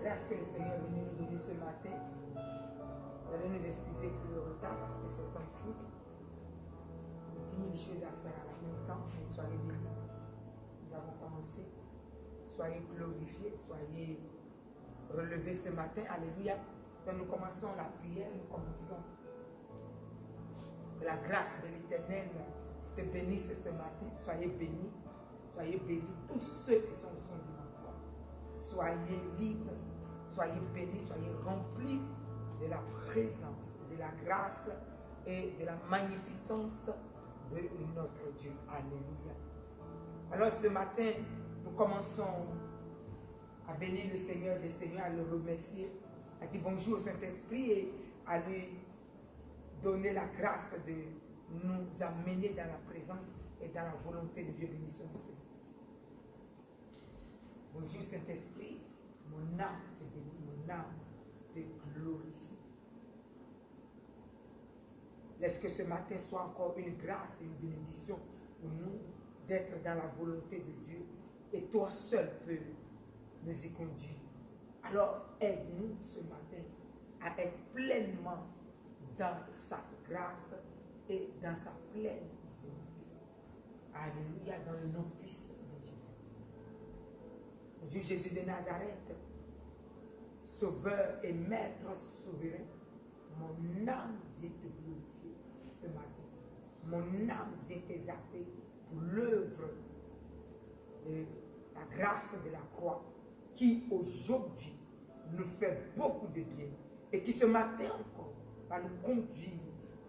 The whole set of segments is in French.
grâce que le Seigneur est venu nous donner ce matin. Vous allez nous excuser pour le retard parce que c'est un cycle. 10 000 choses à faire à la même temps, mais soyez bénis. Nous avons commencé. Soyez glorifiés, soyez relevés ce matin. Alléluia. Donc nous commençons la prière, nous commençons. Que la grâce de l'Éternel te bénisse ce matin. Soyez bénis. Soyez bénis tous ceux qui sont au son de ma voix. Soyez libres. Soyez bénis. Soyez remplis de la présence, de la grâce et de la magnificence de notre Dieu. Alléluia. Alors ce matin, nous commençons à bénir le Seigneur des Seigneurs, à le remercier, à dire bonjour au Saint-Esprit et à lui donner la grâce de nous amener dans la présence et dans la volonté de Dieu. Bénissons le Seigneur. Bonjour Saint-Esprit, mon âme te bénit, mon âme te glorifie. Laisse que ce matin soit encore une grâce et une bénédiction pour nous d'être dans la volonté de Dieu. Et toi seul peux nous y conduire. Alors aide-nous ce matin à être pleinement dans sa grâce et dans sa pleine volonté. Alléluia, dans le nom puissant de Jésus. Bonjour Jésus de Nazareth, Sauveur et Maître souverain, mon âme vient te glorifier ce matin. Mon âme vient t'exalter pour l'œuvre de la grâce de la croix qui aujourd'hui nous fait beaucoup de bien et qui ce matin encore va nous conduire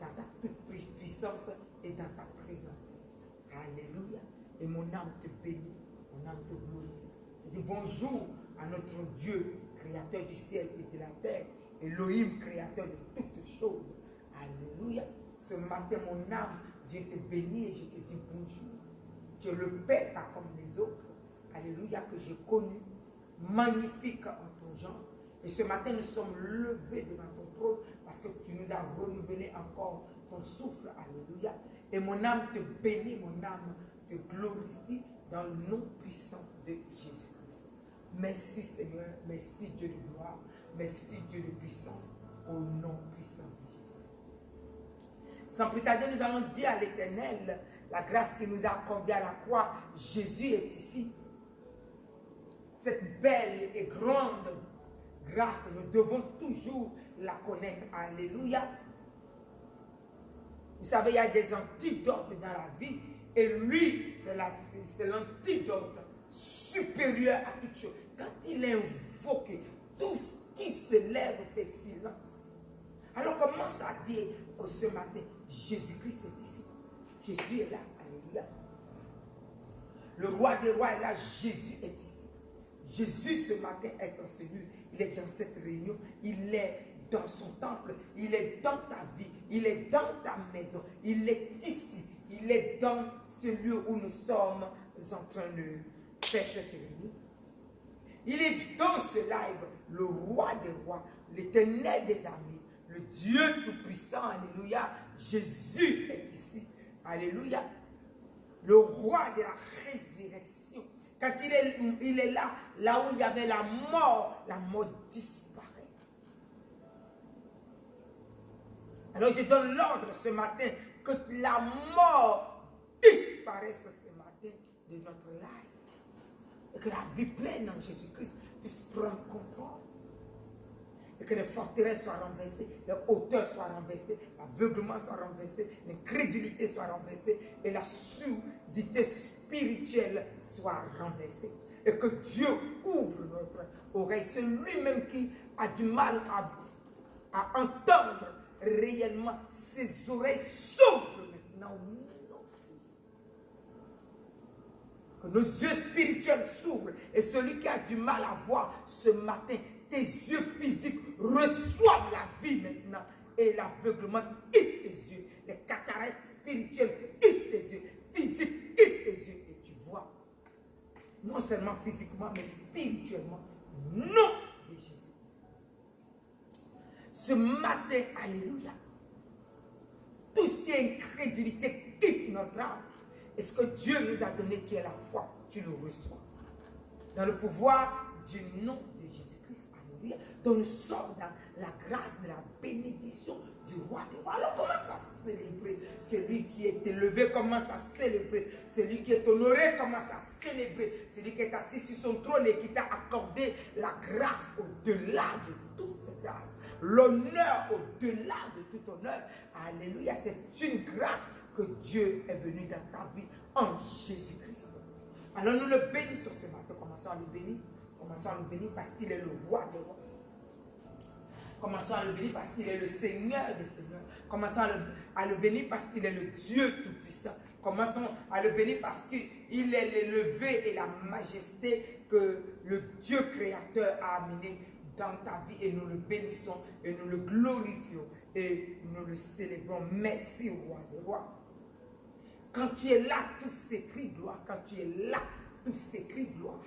dans ta toute puissance et dans ta présence. Alléluia. Et mon âme te bénit, mon âme te glorifie. Je dis bonjour à notre Dieu, créateur du ciel et de la terre, Elohim, créateur de toutes choses. Alléluia. Ce matin, mon âme vient te bénir et je te dis bonjour. Tu es le Père pas comme les autres. Alléluia, que j'ai connu, magnifique en ton genre. Et ce matin, nous sommes levés devant ton trône parce que tu nous as renouvelé encore ton souffle. Alléluia. Et mon âme te bénit, mon âme te glorifie dans le nom puissant de Jésus-Christ. Merci Seigneur, merci Dieu de gloire, merci Dieu de puissance, au nom puissant de Jésus. Sans plus tarder, nous allons dire à l'Éternel la grâce qu'il nous a accordée à la croix. Jésus est ici. Cette belle et grande grâce, nous devons toujours la connaître. Alléluia. Vous savez, il y a des antidotes dans la vie. Et lui, c'est l'antidote supérieur à toute chose. Quand il est invoqué, tout ce qui se lève fait silence. Alors commence à dire ce matin, Jésus-Christ est ici. Jésus est là. Alléluia. Le roi des rois est là. Jésus est ici. Jésus ce matin est en celui. Il est dans cette réunion. Il est dans son temple. Il est dans ta vie. Il est dans ta maison. Il est ici. Il est dans ce lieu où nous sommes en train de faire cette réunion. Il est dans ce live, le roi des rois, l'éternel des armées, le Dieu tout-puissant. Alléluia. Jésus est ici. Alléluia. Le roi de la résurrection. Quand il est là, là où il y avait la mort disparaît. Alors je donne l'ordre ce matin que la mort disparaisse ce matin de notre life. Et que la vie pleine en Jésus-Christ puisse prendre contrôle. Et que les forteresses soient renversées, les hauteurs soient renversées, l'aveuglement soit renversé, l'incrédulité soit renversée et la surdité spirituelle soit renversée. Et que Dieu ouvre notre oreille. C'est lui-même qui a du mal à entendre réellement. Ses oreilles s'ouvrent maintenant. Que nos yeux spirituels s'ouvrent. Et celui qui a du mal à voir ce matin, tes yeux physiques reçoivent la vie maintenant. Et l'aveuglement quitte tes yeux. Les cataractes spirituelles quittent tes yeux. Physiques quittent tes yeux. Et tu vois. Non seulement physiquement, mais spirituellement. Nom de Jésus. Ce matin, alléluia. Tout ce qui est incrédulité quitte notre âme. Et ce que Dieu nous a donné qui est la foi, tu le reçois. Dans le pouvoir du nom de Jésus-Christ. Alléluia. Alléluia. Donc nous sommes dans la grâce de la bénédiction du roi des rois. Alors commence à célébrer. Celui qui est élevé commence à célébrer. Celui qui est honoré commence à célébrer. Celui qui est assis sur son trône et qui t'a accordé la grâce au-delà de toute grâce. L'honneur au-delà de tout honneur. Alléluia. C'est une grâce que Dieu est venu dans ta vie en Jésus-Christ. Alors nous le bénissons ce matin. Commençons à le bénir. Commençons à le bénir parce qu'il est le roi des rois. Commençons à le bénir parce qu'il est le Seigneur des seigneurs. Commençons à le bénir parce qu'il est le Dieu tout-puissant. Commençons à le bénir parce qu'il est l'élevé et la majesté que le Dieu créateur a amené dans ta vie. Et nous le bénissons et nous le glorifions et nous le célébrons. Merci, roi des rois. Quand tu es là, tout s'écrit gloire. Quand tu es là, tout s'écrit gloire.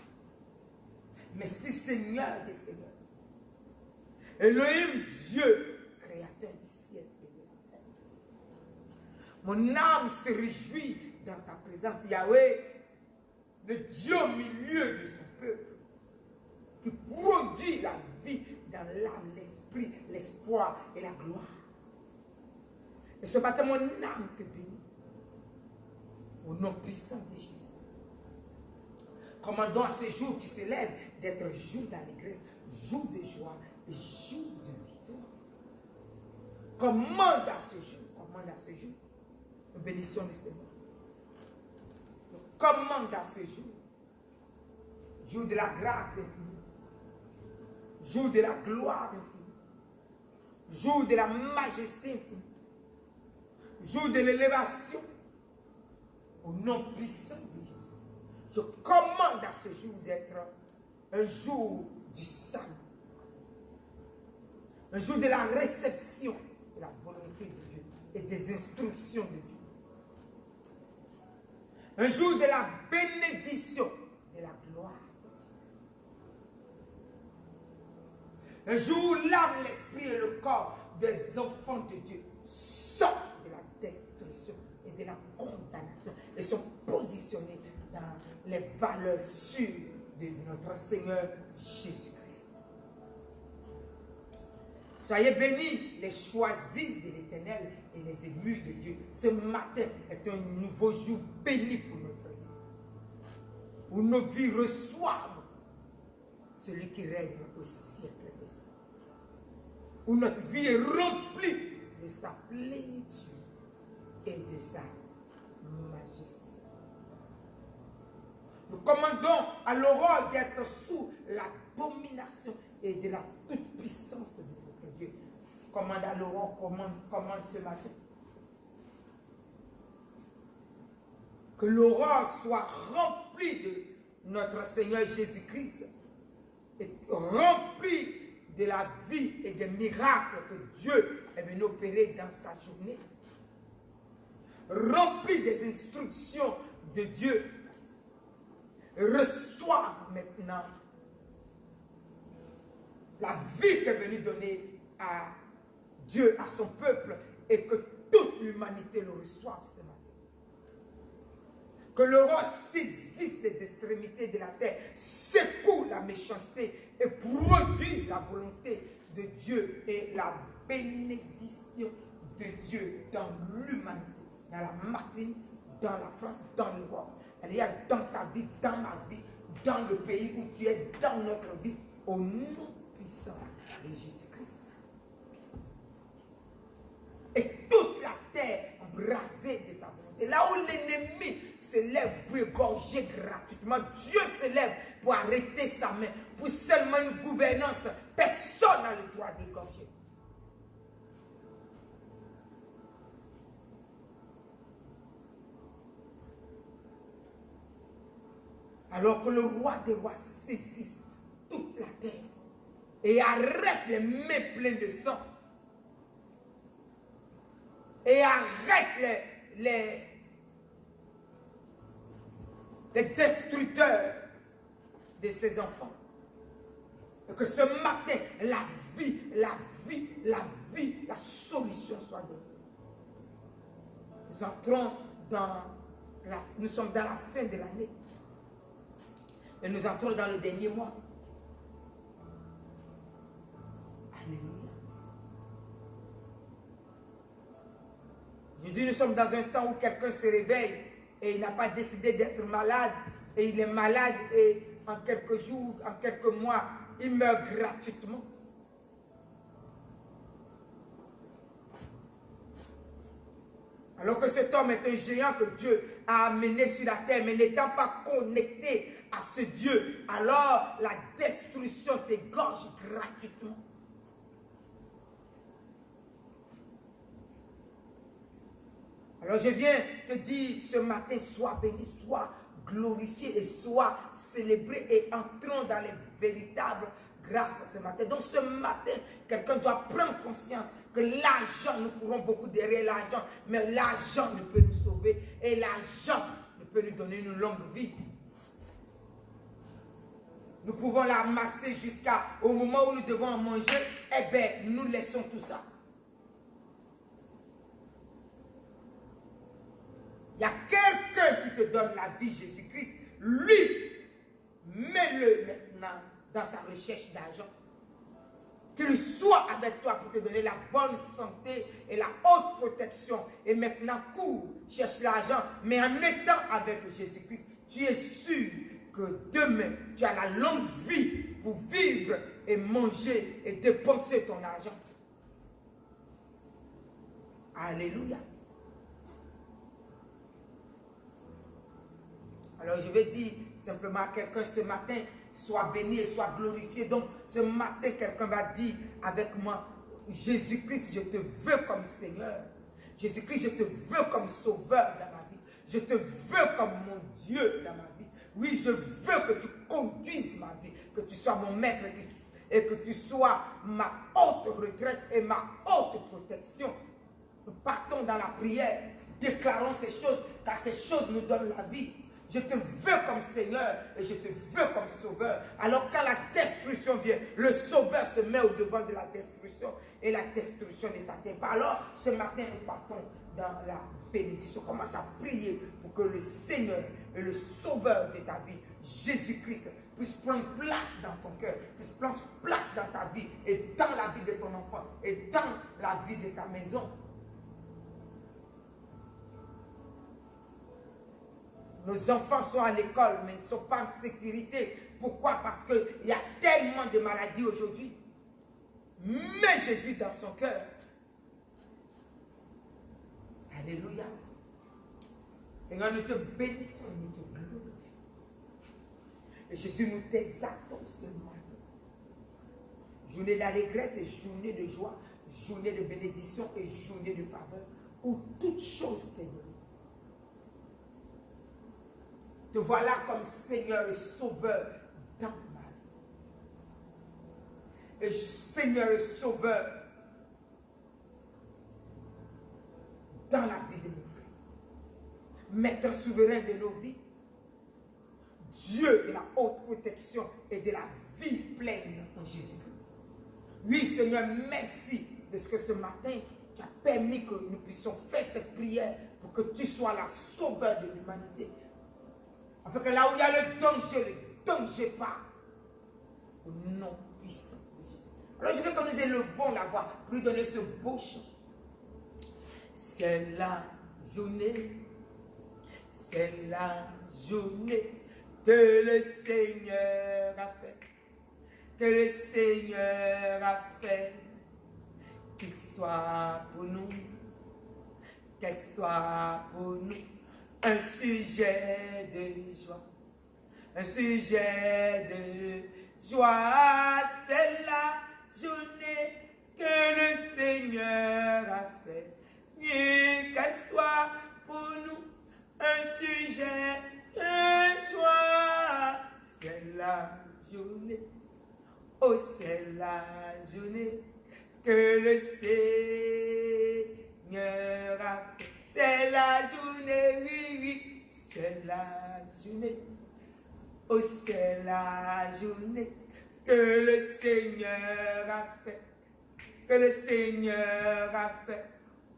Merci, Seigneur des seigneurs. Elohim, Dieu, créateur du ciel et de la terre. Mon âme se réjouit dans ta présence, Yahweh, le Dieu au milieu de son peuple, qui produit la vie dans l'âme, l'esprit, l'espoir et la gloire. Et ce matin, mon âme te bénit. Au nom puissant de Jésus. Commandons à ce jour qui se lève d'être jour d'allégresse, jour de joie et jour de victoire. Commande à ce jour. Nous bénissons le Seigneur. Nous commande à ce jour. Jour de la grâce infinie. Jour de la gloire infinie. Jour de la majesté infinie. Jour de l'élévation. Au nom puissant de Jésus. Je commande à ce jour d'être un jour du salut. Un jour de la réception de la volonté de Dieu et des instructions de Dieu. Un jour de la bénédiction de la gloire de Dieu. Un jour où l'âme, l'esprit et le corps des enfants de Dieu sortent de la destruction et de la condamnation et sont positionnés dans les valeurs sûres de notre Seigneur Jésus-Christ. Soyez bénis, les choisis de l'Éternel et les élus de Dieu. Ce matin est un nouveau jour béni pour notre vie. Où nos vies reçoivent celui qui règne au siècle des siècles. Où notre vie est remplie de sa plénitude et de sa majesté. Nous commandons à l'aurore d'être sous la domination et de la toute-puissance de notre Dieu. Commande à l'aurore, commande ce matin. Que l'aurore soit remplie de notre Seigneur Jésus-Christ et remplie de la vie et des miracles que Dieu est venu opérer dans sa journée. Remplie des instructions de Dieu. Reçoivent maintenant la vie qu'est venue donner à Dieu, à son peuple, et que toute l'humanité le reçoive ce matin. Que le roi saisisse les extrémités de la terre, secoue la méchanceté et produise la volonté de Dieu et la bénédiction de Dieu dans l'humanité, dans la Martinique, dans la France, dans l'Europe. Il y a dans ta vie, dans ma vie, dans le pays où tu es, dans notre vie, au nom puissant de Jésus-Christ. Et toute la terre embrasée de sa volonté. Là où l'ennemi se lève pour égorger gratuitement, Dieu se lève pour arrêter sa main, pour seulement une gouvernance. Personne n'a le droit d'égorger. Alors que le roi des rois saisisse toute la terre et arrête les mains pleines de sang. Et arrête les destructeurs de ses enfants. Et que ce matin, la solution soit donnée. Nous sommes dans la fin de l'année. Et nous entrons dans le dernier mois. Alléluia. Aujourd'hui, nous sommes dans un temps où quelqu'un se réveille et il n'a pas décidé d'être malade et il est malade et en quelques jours, en quelques mois, il meurt gratuitement. Alors que cet homme est un géant que Dieu a amené sur la terre, mais n'étant pas connecté à ce Dieu, alors la destruction t'égorge gratuitement. Alors je viens te dire ce matin, sois béni, sois glorifié et sois célébré et entrons dans les véritables grâces ce matin. Donc ce matin, quelqu'un doit prendre conscience que l'argent, nous courons beaucoup derrière l'argent, mais l'argent ne peut nous sauver et l'argent ne peut nous donner une longue vie. Nous pouvons l'amasser jusqu'au moment où nous devons en manger, eh bien, nous laissons tout ça. Il y a quelqu'un qui te donne la vie, Jésus-Christ. Lui, mets-le maintenant dans ta recherche d'argent. Qu'il soit avec toi pour te donner la bonne santé et la haute protection. Et maintenant, cours, cherche l'argent. Mais en étant avec Jésus-Christ, tu es sûr que demain, tu as la longue vie pour vivre et manger et dépenser ton argent. Alléluia. Alors je vais dire simplement à quelqu'un ce matin, sois béni et sois glorifié. Donc ce matin, quelqu'un va dire avec moi, Jésus-Christ, je te veux comme Seigneur. Jésus-Christ, je te veux comme Sauveur dans ma vie. Je te veux comme mon Dieu dans ma vie. Oui, je veux que tu conduises ma vie, que tu sois mon maître et que tu sois ma haute retraite et ma haute protection. Nous partons dans la prière, déclarons ces choses, car ces choses nous donnent la vie. Je te veux comme Seigneur et je te veux comme Sauveur. Alors quand la destruction vient, le Sauveur se met au devant de la destruction et la destruction n'est atteinte pas. Alors ce matin, nous partons dans la bénédiction. Commence à prier pour que le Seigneur et le Sauveur de ta vie, Jésus-Christ, puisse prendre place dans ton cœur, puisse prendre place dans ta vie et dans la vie de ton enfant et dans la vie de ta maison. Nos enfants sont à l'école, mais ils ne sont pas en sécurité. Pourquoi? Parce qu'il y a tellement de maladies aujourd'hui. Mets Jésus dans son cœur. Alléluia. Seigneur, nous te bénissons et nous te glorifions. Et Jésus, nous t'exaltons ce matin. Journée d'allégresse et journée de joie, journée de bénédiction et journée de faveur, où toute chose t'est donnée. Te voilà comme Seigneur et Sauveur dans ma vie. Et Seigneur et Sauveur dans la vie de nos frères. Maître souverain de nos vies. Dieu de la haute protection et de la vie pleine en Jésus-Christ. Oui Seigneur, merci de ce que ce matin, tu as permis que nous puissions faire cette prière pour que tu sois la Sauveur de l'humanité. Afin que là où il y a le danger part. Au nom puissant de Jésus. Alors je veux que nous élevons la voix pour lui donner ce beau chant. C'est la journée que le Seigneur a fait. Que le Seigneur a fait. Qu'il soit pour nous. Qu'elle soit pour nous. Un sujet de joie, un sujet de joie, c'est la journée que le Seigneur a fait. Et qu'elle soit pour nous un sujet de joie, c'est la journée, oh c'est la journée que le Seigneur a fait. C'est la journée, oui, oui, c'est la journée. Oh, c'est la journée que le Seigneur a fait. Que le Seigneur a fait.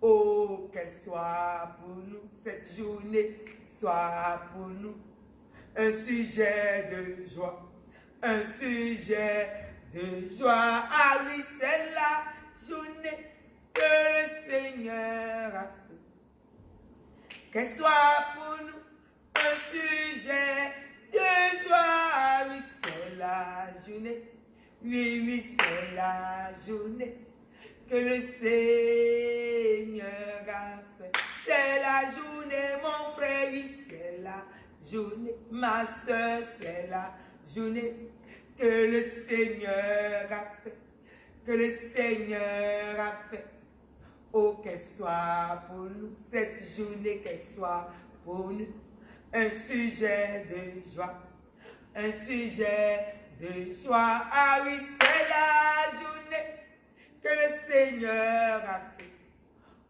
Oh, qu'elle soit pour nous, cette journée soit pour nous un sujet de joie, un sujet de joie. Ah oui, c'est la journée que le Seigneur a fait. Qu'elle soit pour nous un sujet de joie. Oui, c'est la journée. Oui, oui, c'est la journée que le Seigneur a fait. C'est la journée, mon frère, oui, c'est la journée. Ma soeur, c'est la journée que le Seigneur a fait. Que le Seigneur a fait. Oh, qu'elle soit pour nous, cette journée, qu'elle soit pour nous, un sujet de joie, un sujet de joie. Ah oui, c'est la journée que le Seigneur a fait.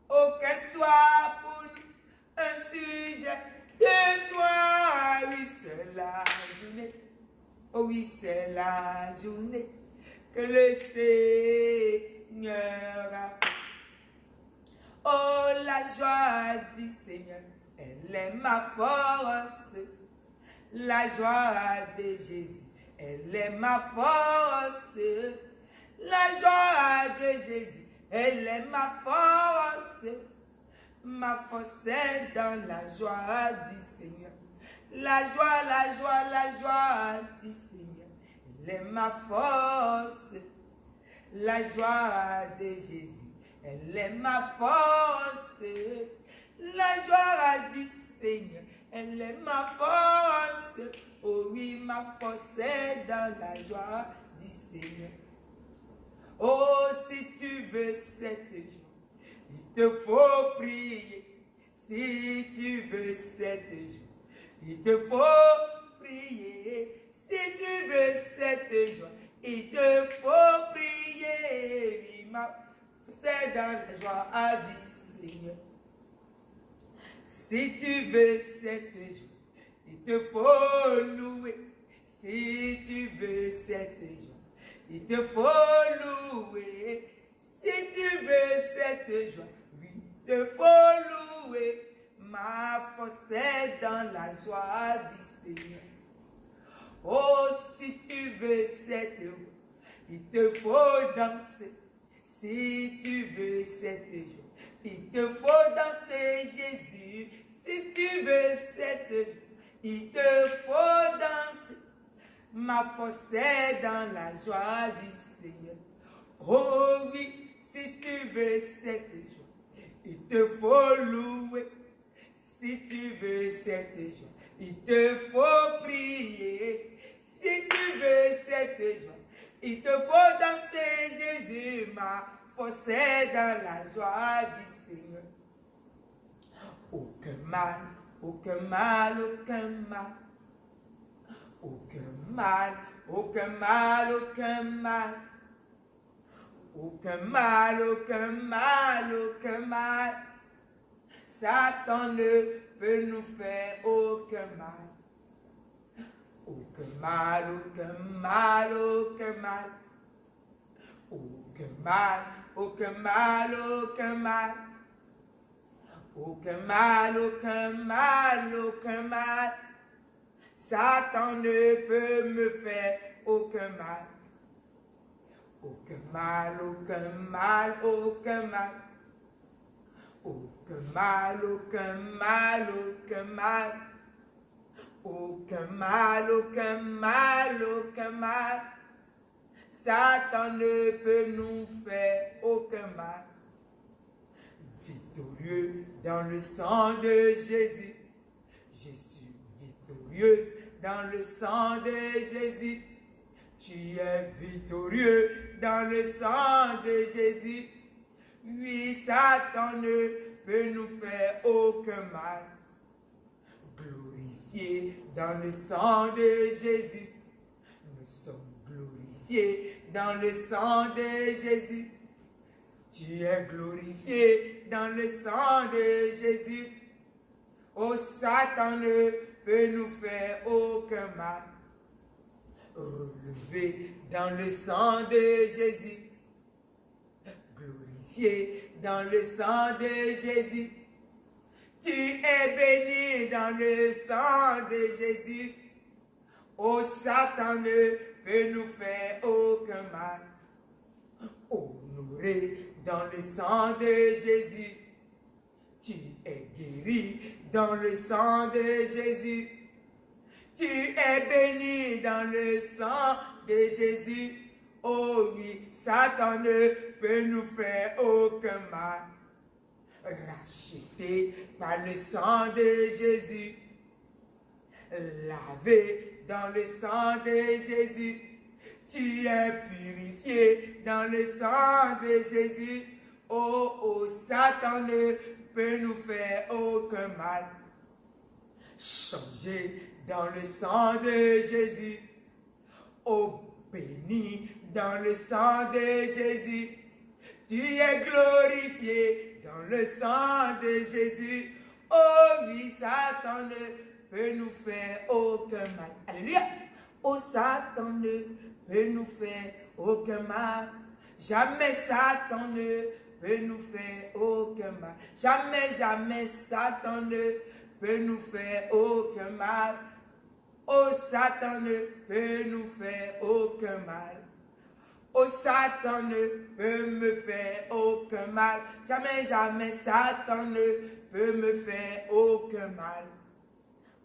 Oh, qu'elle soit pour nous un sujet de joie. Ah oui, c'est la journée. Oh oui, c'est la journée que le Seigneur a fait. Oh, la joie du Seigneur, elle est ma force. La joie de Jésus, elle est ma force. La joie de Jésus, elle est ma force. Ma force est dans la joie du Seigneur. La joie du Seigneur, elle est ma force. La joie de Jésus, elle est ma force. La joie du Seigneur, elle est ma force. Oh oui, ma force est dans la joie du Seigneur. Oh, si tu veux cette joie, il te faut prier. Si tu veux cette joie, il te faut prier. Si tu veux cette joie, il te faut prier. Oui, c'est dans la joie du Seigneur. Si tu veux cette joie, il te faut louer. Si tu veux cette joie, il te faut louer. Si tu veux cette joie, oui, il te faut louer. Ma force est dans la joie du Seigneur. Oh, si tu veux cette joie, il te faut danser. Si tu veux cette joie, il te faut danser, Jésus. Si tu veux cette joie, il te faut danser. Ma force est dans la joie du Seigneur. Oh oui, si tu veux cette joie, il te faut louer. Si tu veux cette joie, il te faut prier. Si tu veux cette joie, il te faut danser, Jésus. Ma force est dans la joie du Seigneur. Aucun mal, aucun mal, aucun mal. Aucun mal, aucun mal, aucun mal. Aucun mal, aucun mal, aucun mal. Satan ne peut nous faire aucun mal. Aucun mal, aucun mal, aucun mal. Aucun mal, aucun mal, aucun mal. Aucun mal, aucun mal, aucun mal. Satan ne peut me faire aucun mal. Aucun mal, aucun mal, aucun mal. Aucun mal, aucun mal, aucun mal. Aucun mal, aucun mal, aucun mal. Satan ne peut nous faire aucun mal. Victorieux dans le sang de Jésus. Je suis victorieuse dans le sang de Jésus. Tu es victorieux dans le sang de Jésus. Oui, Satan ne peut nous faire aucun mal. Glorifié dans le sang de Jésus. Nous sommes glorifiés dans le sang de Jésus. Tu es glorifié dans le sang de Jésus. Oh, Satan ne peut nous faire aucun mal. Relevé dans le sang de Jésus. Glorifié dans le sang de Jésus. Tu es béni dans le sang de Jésus. Oh, Satan ne peut nous faire aucun mal. Honoré dans le sang de Jésus, tu es guéri dans le sang de Jésus. Tu es béni dans le sang de Jésus. Oh oui, Satan ne peut nous faire aucun mal. Racheté par le sang de Jésus, lavé dans le sang de Jésus, tu es purifié dans le sang de Jésus. Oh, oh, Satan ne peut nous faire aucun mal. Changé dans le sang de Jésus. Oh, béni dans le sang de Jésus. Tu es glorifié dans le sang de Jésus. Oh oui, Satan ne peut nous faire aucun mal. Alléluia. Oh, Satan ne peut nous faire aucun mal. Jamais Satan ne peut nous faire aucun mal. Jamais, jamais Satan ne peut nous faire aucun mal. Oh, Satan ne peut nous faire aucun mal. Oh, Satan ne peut me faire aucun mal. Jamais, jamais Satan ne peut me faire aucun mal.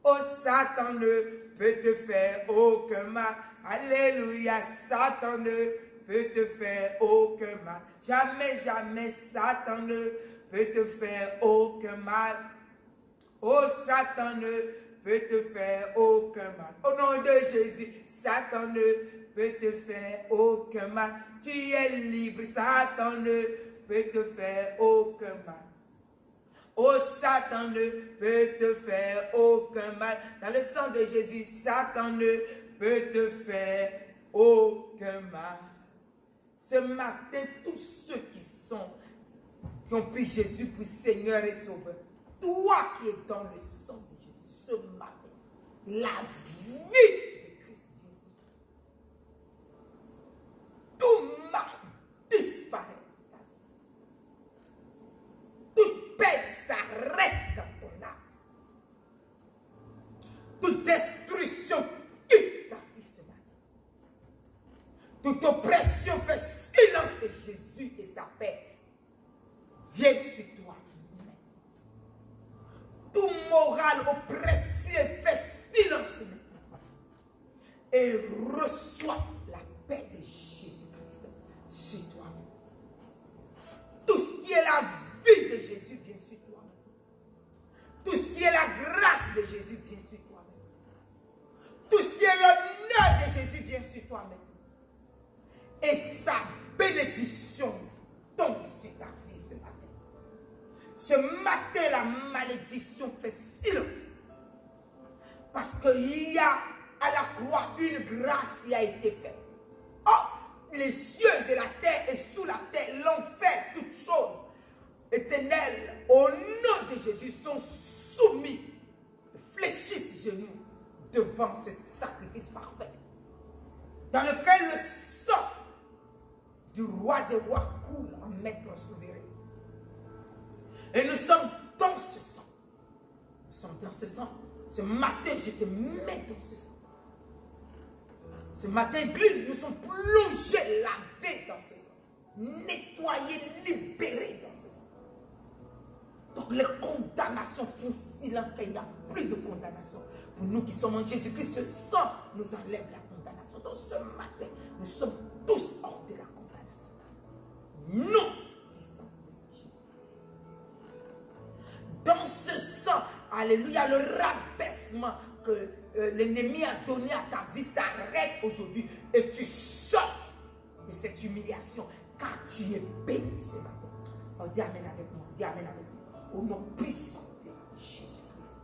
Oh, Satan ne peut te faire aucun mal. Alléluia, Satan ne peut te faire aucun mal. Jamais, jamais Satan ne peut te faire aucun mal. Oh, Satan ne peut te faire aucun mal. Au nom de Jésus, Satan ne peut te faire aucun mal. Tu es libre, Satan ne peut te faire aucun mal. Oh, Satan ne peut te faire aucun mal. Dans le sang de Jésus, Satan ne peut te faire aucun mal. Ce matin, tous ceux qui ont pris Jésus pour Seigneur et Sauveur, toi qui es dans le sang de Jésus, ce matin, la vie de Christ vient sur toi. Tout mal disparaît. Toute peine s'arrête dans ton âme. Toute destruction quitte ta vie ce matin. Toute oppression fait silence de Jésus et sa paix viennent sur toi. Tout moral oppressé fait silence maintenant. Et reçois la paix de Jésus-Christ sur toi. Tout ce qui est la vie de Jésus vient sur toi. Tout ce qui est la grâce de Jésus vient sur toi. Tout ce qui est l'honneur de Jésus vient sur toi maintenant. Et sa bénédiction tombe sur ta vie ce matin. Ce matin, la malédiction fait silence. Parce qu'il y a à la croix une grâce qui a été faite. Oh, les cieux de la terre et sous la terre, l'enfer, toutes choses éternelles, au nom de Jésus, sont soumis, fléchissent genoux devant ce sacrifice parfait. Dans lequel le sang du roi des rois coule en maître souverain. Et nous sommes dans ce sang. Nous sommes dans ce sang. Ce matin, je te mets dans ce sang. Ce matin, Église, nous sommes plongés, lavés dans ce sang. Nettoyés, libérés dans ce sang. Donc les condamnations font silence, car il n'y a plus de condamnation. Pour nous qui sommes en Jésus-Christ, ce sang nous enlève la condamnation. Donc ce matin, nous sommes tous hors de la condamnation. Non! Dans ce sang, alléluia, le rabaissement que l'ennemi a donné à ta vie s'arrête aujourd'hui et tu sors de cette humiliation car tu es béni ce matin. Oh, dis amen avec moi, dis amen avec moi. Au nom puissant de Jésus-Christ.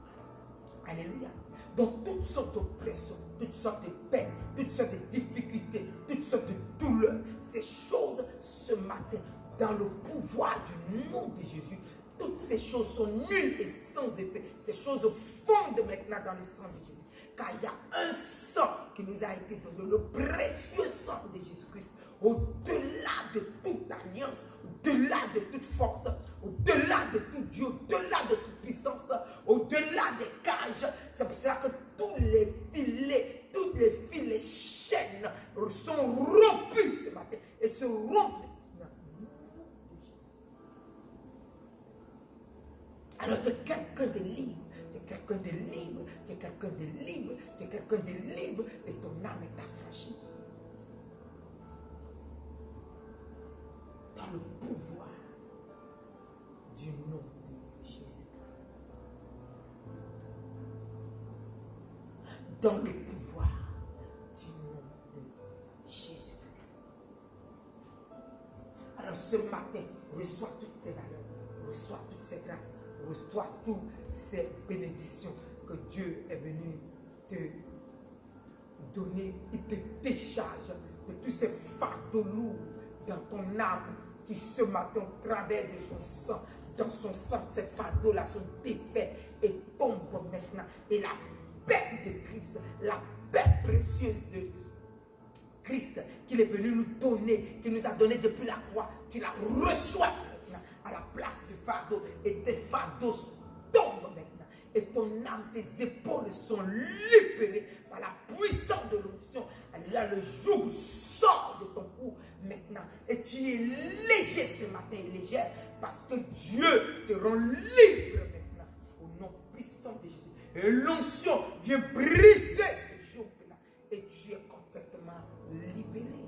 Alléluia. Donc toutes sortes d'oppressions, toutes sortes de peines, toutes sortes de difficultés, toutes sortes de douleurs, ces choses ce matin, dans le pouvoir du nom de Jésus, toutes ces choses sont nulles et sans effet. Ces choses fondent maintenant dans le sang de Jésus. Car il y a un sang qui nous a été donné, le précieux sang de Jésus-Christ. Au-delà de toute alliance, au-delà de toute force, au-delà de tout Dieu, au-delà de toute puissance, au-delà des cages. C'est pour cela que tous les filets, toutes les fils, les chaînes, rompu ce matin et se rompt dans le nom de Jésus. Alors tu es quelqu'un de libre, tu es quelqu'un de libre, tu es quelqu'un de libre, tu es quelqu'un de libre et ton âme est affranchie. Dans le pouvoir du nom de Jésus-Christ. Dans le pouvoir du nom de Jésus-Christ. Alors ce matin, reçois toutes ces valeurs, reçois toutes ces grâces, reçois toutes ces bénédictions que Dieu est venu te donner. Il te décharge de tous ces fardeaux lourds dans ton âme qui ce matin, au travers de son sang, dans son sang, ces fardeaux-là sont défaits et tombent maintenant. Et la paix de Christ, la paix précieuse de Christ qu'il est venu nous donner, qu'il nous a donné depuis la croix, tu la reçois maintenant à la place du fardeau et tes fardeaux tombent maintenant. Et ton âme, tes épaules sont libérées par la puissance de l'onction. Alléluia, le joug sort de ton cou maintenant. Et tu es léger ce matin, légère, parce que Dieu te rend libre maintenant. Au nom puissant de Jésus. Et l'onction vient briser ce joug-là. Et tu es complètement libéré.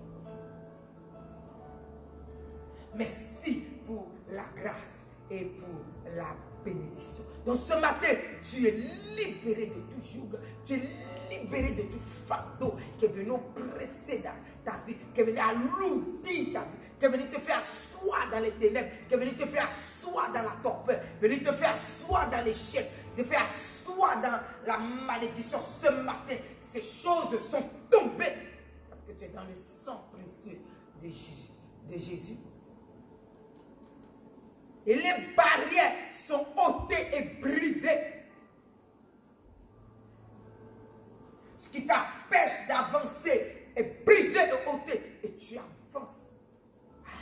Merci pour la grâce et pour la bénédiction. Donc ce matin, tu es libéré de tout joug, tu es libéré de tout fardeau qui est venu oppresser ta vie, qui est venu alourdir ta vie, qui est venu te faire asseoir dans les ténèbres, qui est venu te faire asseoir dans la torpeur, qui est venu te faire asseoir dans l'échec, te faire asseoir dans la malédiction. Ce matin, ces choses sont tombées parce que tu es dans le sang précieux de Jésus. Et les barrières sont ôtées et brisées. Ce qui t'empêche d'avancer est brisé et ôté. Et tu avances.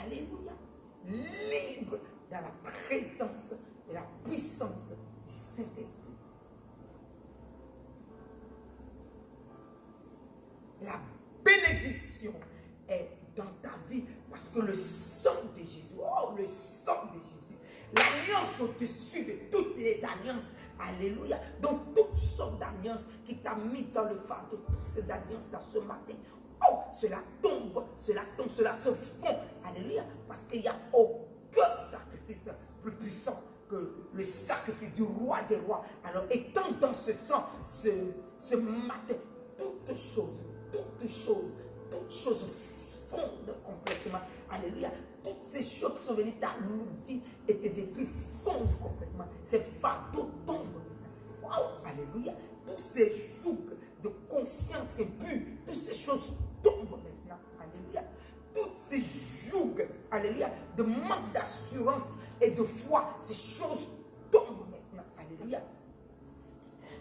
Alléluia. Libre dans la présence et la puissance du Saint-Esprit. La bénédiction est dans ta vie parce que le sang de Jésus, oh le sang de Jésus, l'alliance au-dessus de toutes les alliances, alléluia, donc toutes sortes d'alliances qui t'a mis dans le fardeau, toutes ces alliances-là ce matin, oh, cela tombe, cela se fond, alléluia, parce qu'il n'y a aucun sacrifice plus puissant que le sacrifice du roi des rois. Alors étant dans ce sang, ce matin, toutes choses fondent complètement. Alléluia. Toutes ces choses qui sont venues t'alourdir et te détruire fondent complètement. Ces fardeaux tombent maintenant. Wow, alléluia. Tous ces jougs de conscience impure, toutes ces choses tombent maintenant. Alléluia. Toutes ces jougs, alléluia, de manque d'assurance et de foi, ces choses tombent maintenant. Alléluia.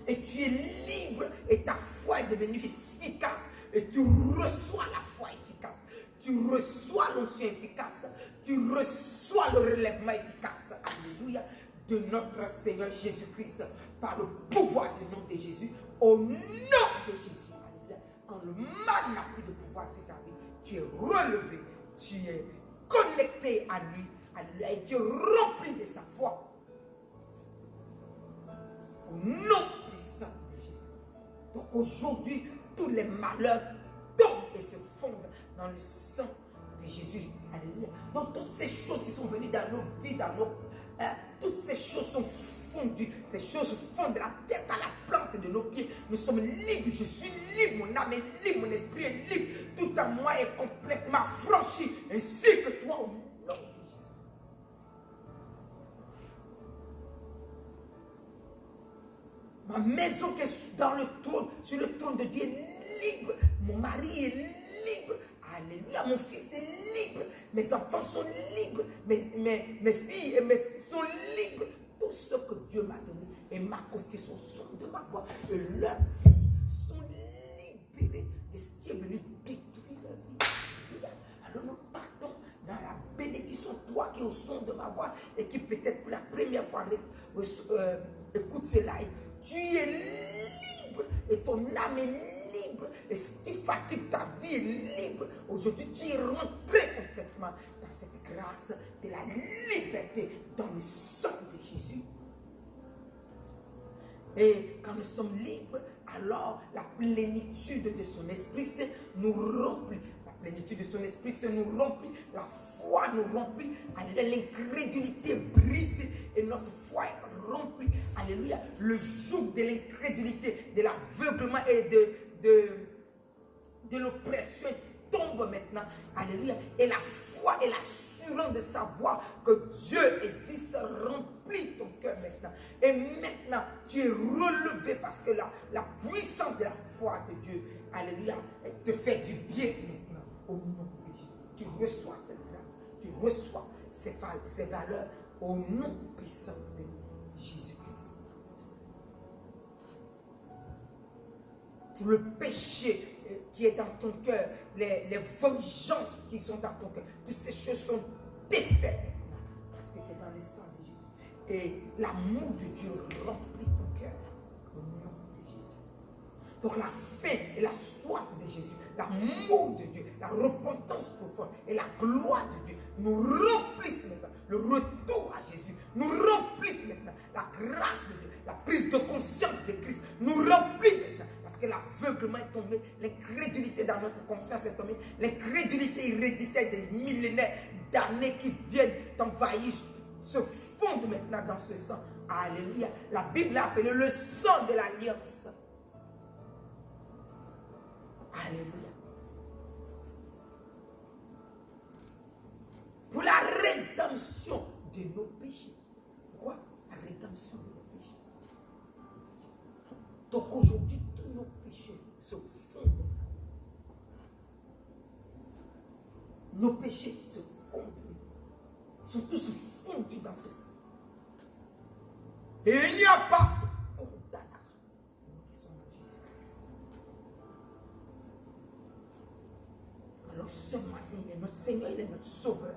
Et tu es libre et ta foi est devenue efficace. Et tu reçois la foi efficace. Tu reçois l'onction efficace. Tu reçois le relèvement efficace. Alléluia. De notre Seigneur Jésus-Christ. Par le pouvoir du nom de Jésus. Au nom de Jésus. Alléluia. Quand le mal n'a plus de pouvoir sur ta vie, tu es relevé. Tu es connecté à lui. Alléluia. Et tu es rempli de sa foi. Au nom puissant de Jésus. Donc aujourd'hui, tous les malheurs tombent et se fondent dans le sang de Jésus. Alléluia. Donc toutes ces choses qui sont venues dans nos vies, toutes ces choses sont fondues. Ces choses fondent de la tête à la plante de nos pieds. Nous sommes libres. Je suis libre. Mon âme est libre. Mon esprit est libre. Tout à moi est complètement franchi. Ainsi que toi, au nom de Jésus. Ma maison qui est dans le trône, sur le trône de Dieu est libre. Mon mari est libre. Alléluia. Mon fils est libre. Mes enfants sont libres. Mes filles et mes fils sont libres. Tout ce que Dieu m'a donné et m'a confié son son de ma voix. Et leurs filles sont libérées de ce qui est venu détruire leur vie. Alléluia. Alors nous partons dans la bénédiction. Toi qui es au son de ma voix et qui peut-être pour la première fois écoute ce live. Tu es libre et ton âme est libre. Et ce qui fatigue ta vie est libre. Aujourd'hui, tu es rentré complètement dans cette grâce de la liberté dans le sang de Jésus. Et quand nous sommes libres, alors la plénitude de son esprit nous remplit. La plénitude de son esprit nous remplit. La foi nous remplit. Alléluia. L'incrédulité brise et notre foi est remplie. Alléluia. Le joug de l'incrédulité, de l'aveuglement et de l'oppression tombe maintenant. Alléluia. Et la foi et l'assurance de savoir que Dieu existe remplit ton cœur maintenant. Et maintenant, tu es relevé parce que la puissance de la foi de Dieu, alléluia, te fait du bien maintenant. Au nom de Jésus. Tu reçois cette grâce. Tu reçois ces valeurs au nom puissant de Jésus-Christ. Pour le péché qui est dans ton cœur, les vengeances qui sont dans ton cœur, toutes ces choses sont défaites maintenant parce que tu es dans le sang de Jésus. Et l'amour de Dieu remplit ton cœur au nom de Jésus. Donc la faim et la soif de Jésus, l'amour de Dieu, la repentance profonde et la gloire de Dieu nous remplissent maintenant. Le retour à Jésus nous remplissent maintenant. La grâce de Dieu, la prise de conscience de Christ nous remplit maintenant. Parce que l'aveuglement est tombé, l'incrédulité dans notre conscience est tombée, l'incrédulité héréditaire des millénaires d'années qui viennent t'envahir se fondent maintenant dans ce sang. Alléluia. La Bible l'a appelé le sang de l'alliance. Alléluia. Pour la rédemption de nos péchés. Pourquoi? La rédemption de nos péchés. Donc aujourd'hui, tous nos péchés se fondent dans ça. Nos péchés se fondent. Sont tous fondus dans ce sang. Et il n'y a pas de condamnation pour nous qui sommes en Jésus-Christ. Alors ce matin, il est notre Seigneur, il est notre Sauveur.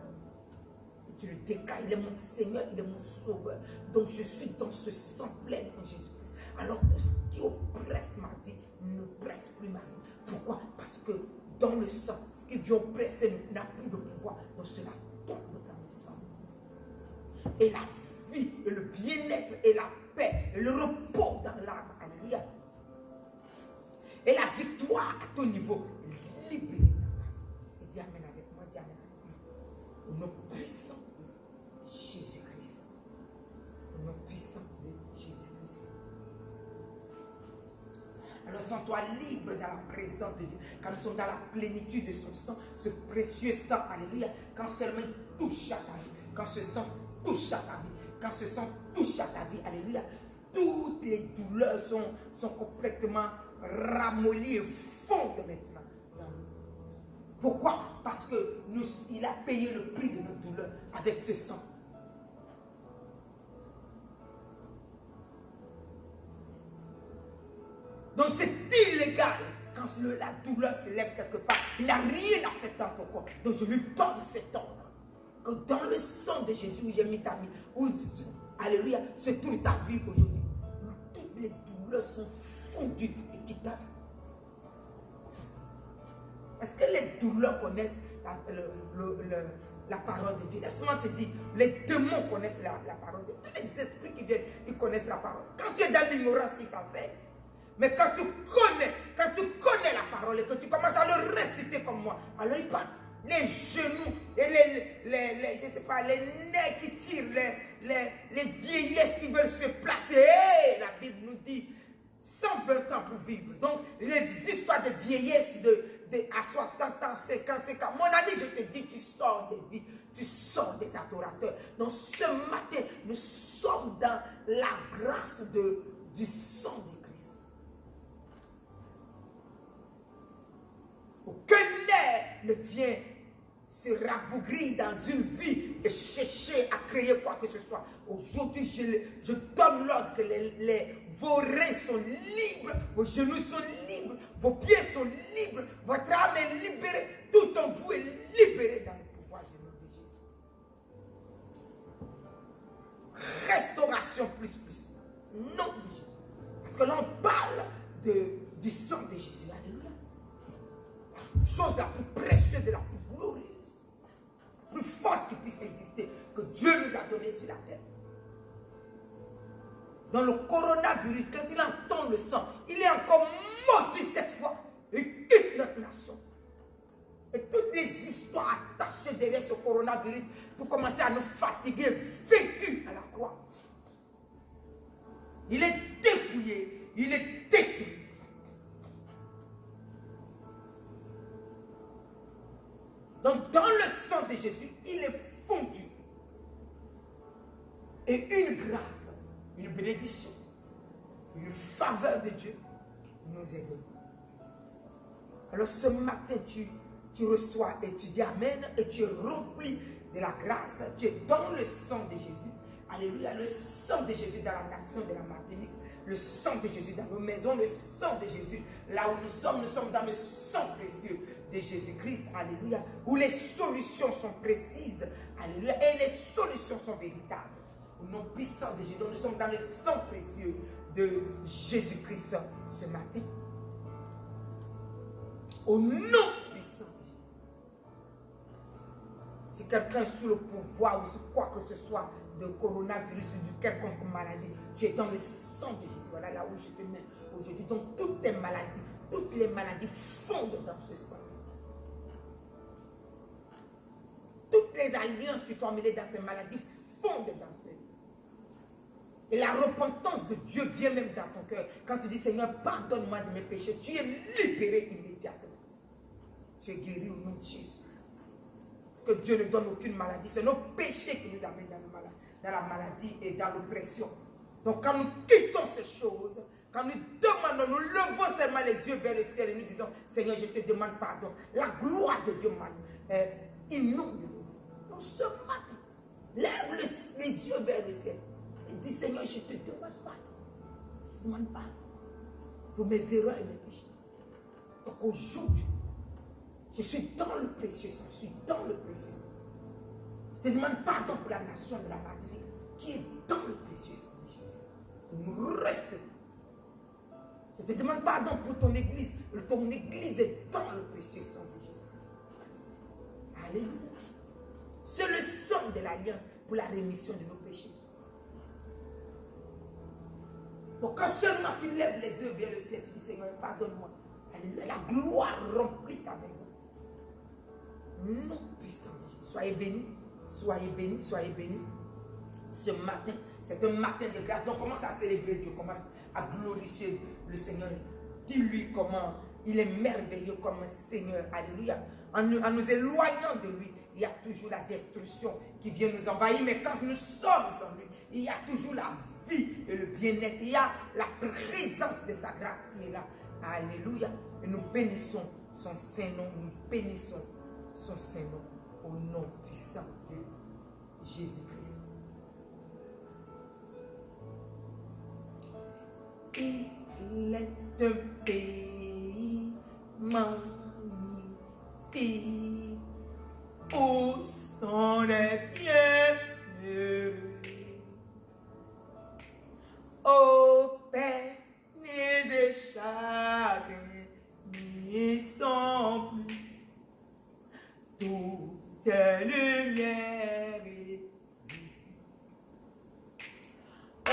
Et tu le déclares, il est mon Seigneur, il est mon Sauveur. Donc je suis dans ce sang plein en Jésus-Christ. Alors tout ce qui oppresse ma vie ne presse plus ma vie. Pourquoi? Parce que dans le sang, ce qui vient oppresser n'a plus de pouvoir. Donc cela tombe dans le sang. Et la vie, et le bien-être, et la paix, et le repos dans l'âme. Alléluia. Et la victoire à ton niveau, libérée dans ta vie. Et dis Amen avec moi, dis Amen avec moi. Au nom puissant de Jésus-Christ. Au nom puissant de Jésus-Christ. Alors sens-toi libre dans la présence de Dieu. Quand nous sommes dans la plénitude de son sang, ce précieux sang, alléluia, quand seulement il touche à ta vie, quand ce sang touche à ta vie, quand ce sang touche à ta vie, alléluia, toutes les douleurs sont complètement ramollies et fondent maintenant. Pourquoi? Parce qu'il a payé le prix de nos douleurs avec ce sang. Donc c'est illégal quand la douleur se lève quelque part. Il n'a rien à faire dans ton corps. Donc je lui donne cet ordre. Que dans le sang de Jésus où j'ai mis ta vie, où, alléluia, se trouve ta vie aujourd'hui. Toutes les douleurs sont fondues et quittables. Est-ce que les douleurs connaissent la parole de Dieu? Laisse-moi te dire, les démons connaissent la parole de Dieu. Tous les esprits qui viennent, ils connaissent la parole. Quand tu es dans l'ignorance, ils s'en servent. Mais quand tu connais la parole et que tu commences à le réciter comme moi, alors il parle. Les genoux et je sais pas, les nez qui tirent, les vieillesses qui veulent se placer. Hey, la Bible nous dit 120 ans pour vivre. Donc, les histoires de vieillesse à 60 ans, 50 ans. Mon ami, je te dis, tu sors des vies, tu sors des adorateurs. Donc, ce matin, nous sommes dans la grâce du sang de Christ. Aucun nerf ne vient se rabougrir dans une vie et chercher à créer quoi que ce soit. Aujourd'hui, je donne l'ordre que vos reins sont libres, vos genoux sont libres, vos pieds sont libres, votre âme est libérée, tout en vous est libéré dans le pouvoir du nom de Jésus. Restauration plus. Nom de Jésus. Parce que là, on parle du sang de Jésus. Alléluia. donné sur la terre. Dans le coronavirus, quand il entend le sang, il est encore maudit cette fois. Et quitte notre nation. Et toutes les histoires attachées derrière ce coronavirus pour commencer à nous fatiguer, vécues à la croix. Il est dépouillé, il est détruit. Donc dans le sang de Jésus, il est fondu. Et une grâce, une bénédiction, une faveur de Dieu nous est donnée. Alors ce matin, tu reçois et tu dis Amen et tu es rempli de la grâce. Tu es dans le sang de Jésus. Alléluia, le sang de Jésus dans la nation de la Martinique, le sang de Jésus dans nos maisons, le sang de Jésus là où nous sommes dans le sang précieux de Jésus-Christ. Alléluia, où les solutions sont précises. Alléluia, et les solutions sont véritables. Au nom puissant de Jésus, nous sommes dans le sang précieux de Jésus-Christ ce matin. Au nom puissant de Jésus. Si quelqu'un est sous le pouvoir ou sous quoi que ce soit de coronavirus ou de quelconque maladie, tu es dans le sang de Jésus. Voilà là où je te mets aujourd'hui. Donc toutes les maladies fondent dans ce sang. Toutes les alliances qui t'ont amené dans ces maladies fondent dans ce. Et la repentance de Dieu vient même dans ton cœur. Quand tu dis Seigneur, pardonne-moi de mes péchés, tu es libéré immédiatement. Tu es guéri au nom de Jésus. Parce que Dieu ne donne aucune maladie. C'est nos péchés qui nous amènent dans la maladie et dans l'oppression. Donc quand nous quittons ces choses, quand nous demandons, nous levons seulement les yeux vers le ciel et nous disons Seigneur, je te demande pardon. La gloire de Dieu inonde de nous. Donc ce matin, lève les yeux vers le ciel. Et dis Seigneur, je te demande pardon. Je te demande pardon pour mes erreurs et mes péchés. Donc aujourd'hui, je suis dans le précieux sang. Je suis dans le précieux sang. Je te demande pardon pour la nation de la Martinique qui est dans le précieux sang de Jésus. Nous recevons. Je te demande pardon pour ton église. Ton église est dans le précieux sang de Jésus-Christ. Alléluia. C'est le sang de l'alliance pour la rémission de nos péchés. Donc quand seulement tu lèves les yeux vers le ciel, tu dis Seigneur, pardonne-moi. Alléluia. La gloire remplit ta maison. Non puissant de Jésus. Soyez bénis, soyez bénis, soyez bénis. Ce matin, c'est un matin de grâce. Donc commence à célébrer Dieu, commence à glorifier le Seigneur. Dis-lui comment il est merveilleux comme Seigneur. Alléluia. En nous éloignant de lui, il y a toujours la destruction qui vient nous envahir. Mais quand nous sommes en lui, il y a toujours la vie et le bien-être. Il y a la présence de sa grâce qui est là. Alléluia. Et nous bénissons son Saint-Nom. Nous bénissons son Saint-Nom au nom puissant de Jésus-Christ. Il est un pays magnifique où sont les bienheureux. Ô peines et chagrins n'y sont plus. Toute lumière est vue. Ô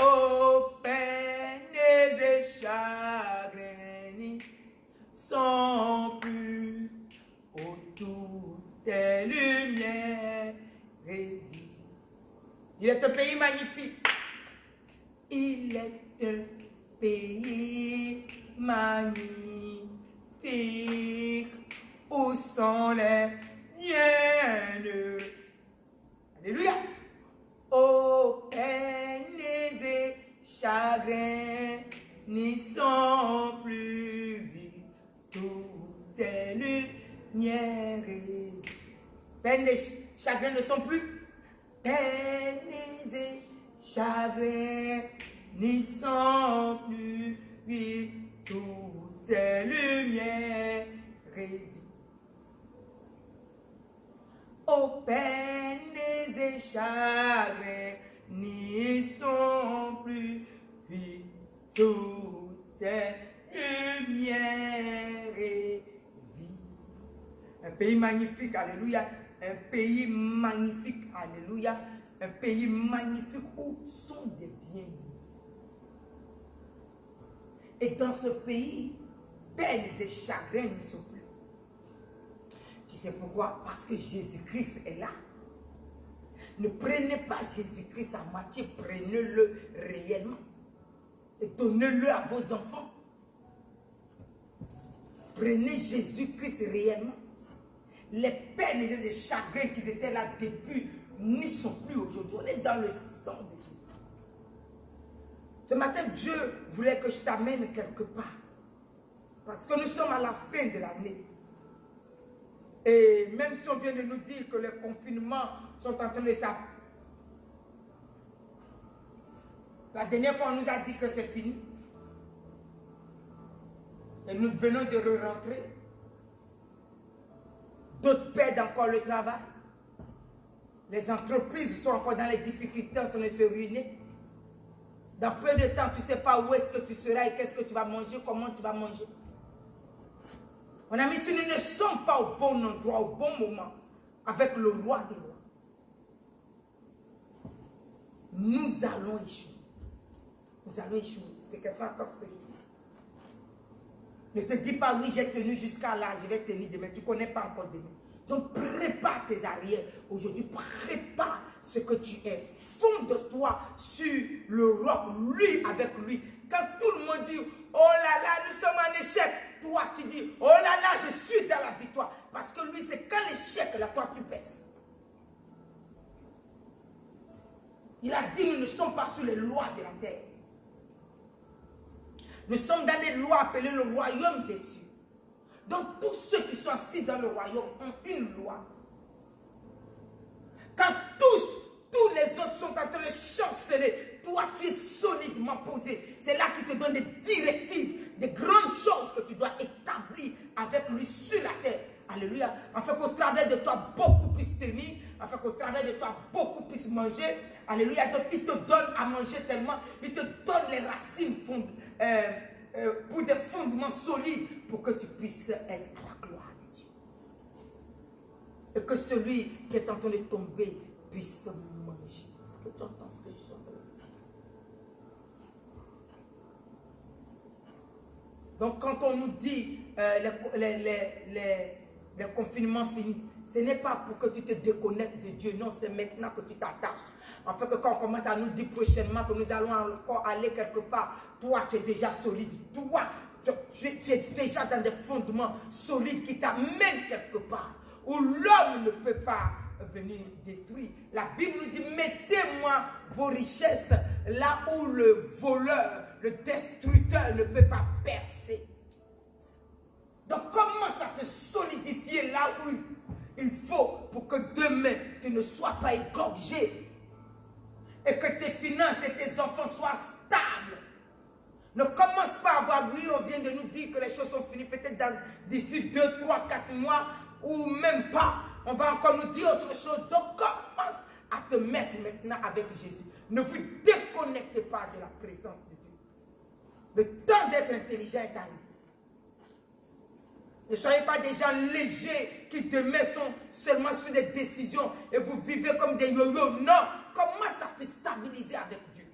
peines et chagrins n'y sont plus. Ô toute lumière est vue. Il est un pays magnifique. Il est un pays magnifique. Où sont les bienheureux? Alléluia. Ô peines et chagrins n'y sont plus vus. Tout est lumière. Peines et chagrins ne sont plus. Peines et chagrins n'y sont plus vus. Tout est lumière. Ô peines et chagrins n'y sont plus vus. Tout est lumière et vie. Un pays magnifique, alléluia. Un pays magnifique, alléluia. un pays magnifique où sont des biens. Et dans ce pays, peines et chagrins ne sont plus. Tu sais pourquoi? Parce que Jésus-Christ est là. Ne prenez pas Jésus-Christ à moitié, prenez-le réellement. Et donnez-le à vos enfants. Prenez Jésus-Christ réellement. Les peines et les chagrins qui étaient là depuis n'y sont plus aujourd'hui. On est dans le sang de Jésus. Ce matin, Dieu voulait que je t'amène quelque part. Parce que nous sommes à la fin de l'année. Et même si on vient de nous dire que les confinements sont en train de s'appliquer. La dernière fois, on nous a dit que c'est fini. Et nous venons de re-rentrer. D'autres perdent encore le travail. Les entreprises sont encore dans les difficultés en train de se ruiner. Dans peu de temps, tu ne sais pas où est-ce que tu seras et qu'est-ce que tu vas manger, comment tu vas manger. Mon ami, si nous ne sommes pas au bon endroit, au bon moment, avec le roi des rois, nous allons échouer. Nous allons échouer. Est-ce que quelqu'un entend ce que je dis? Ne te dis pas, oui, j'ai tenu jusqu'à là, je vais tenir demain. Tu ne connais pas encore demain. Donc, prépare tes arrières. Aujourd'hui, prépare ce que tu es. Fonde-toi sur le roc, lui avec lui. Quand tout le monde dit, oh là là, nous sommes en échec. Toi, tu dis, oh là là, je suis dans la victoire. Parce que lui, c'est quand l'échec, là, toi, tu baisses. Il a dit, nous ne sommes pas sous les lois de la terre. Nous sommes dans les lois appelées le royaume des cieux. Donc tous ceux qui sont assis dans le royaume ont une loi. Quand tous les autres sont en train de chanceler, toi tu es solidement posé. C'est là qu'il te donne des directives, des grandes choses que tu dois établir avec lui sur la terre. Alléluia. Afin qu'au travers de toi, beaucoup puissent tenir. Afin qu'au travers de toi, beaucoup puissent manger. Alléluia. Donc, il te donne à manger tellement. Il te donne les racines pour des fondements solides pour que tu puisses être à la gloire de Dieu. Et que celui qui est en train de tomber puisse manger. Est-ce que tu entends ce que je suis en train de dire? Donc, quand on nous dit les confinements finis, ce n'est pas pour que tu te déconnectes de Dieu. Non, c'est maintenant que tu t'attaches. En fait, que quand on commence à nous dire prochainement que nous allons encore aller quelque part, toi, tu es déjà solide. Toi, tu es déjà dans des fondements solides qui t'amènent quelque part, où l'homme ne peut pas venir détruire. La Bible nous dit, mettez-moi vos richesses là où le voleur, le destructeur ne peut pas percer. Donc commence à te solidifier là où il faut pour que demain tu ne sois pas égorgé et que tes finances et tes enfants soient stables. Ne commence pas à avoir, oui, on vient de nous dire que les choses sont finies, peut-être d'ici 2, 3, 4 mois ou même pas. On va encore nous dire autre chose. Donc commence à te mettre maintenant avec Jésus. Ne vous déconnectez pas de la présence de Dieu. Le temps d'être intelligent est arrivé. Ne soyez pas des gens légers qui demain sont seulement sur des décisions et vous vivez comme des yo-yo. Non, commence à te stabiliser avec Dieu.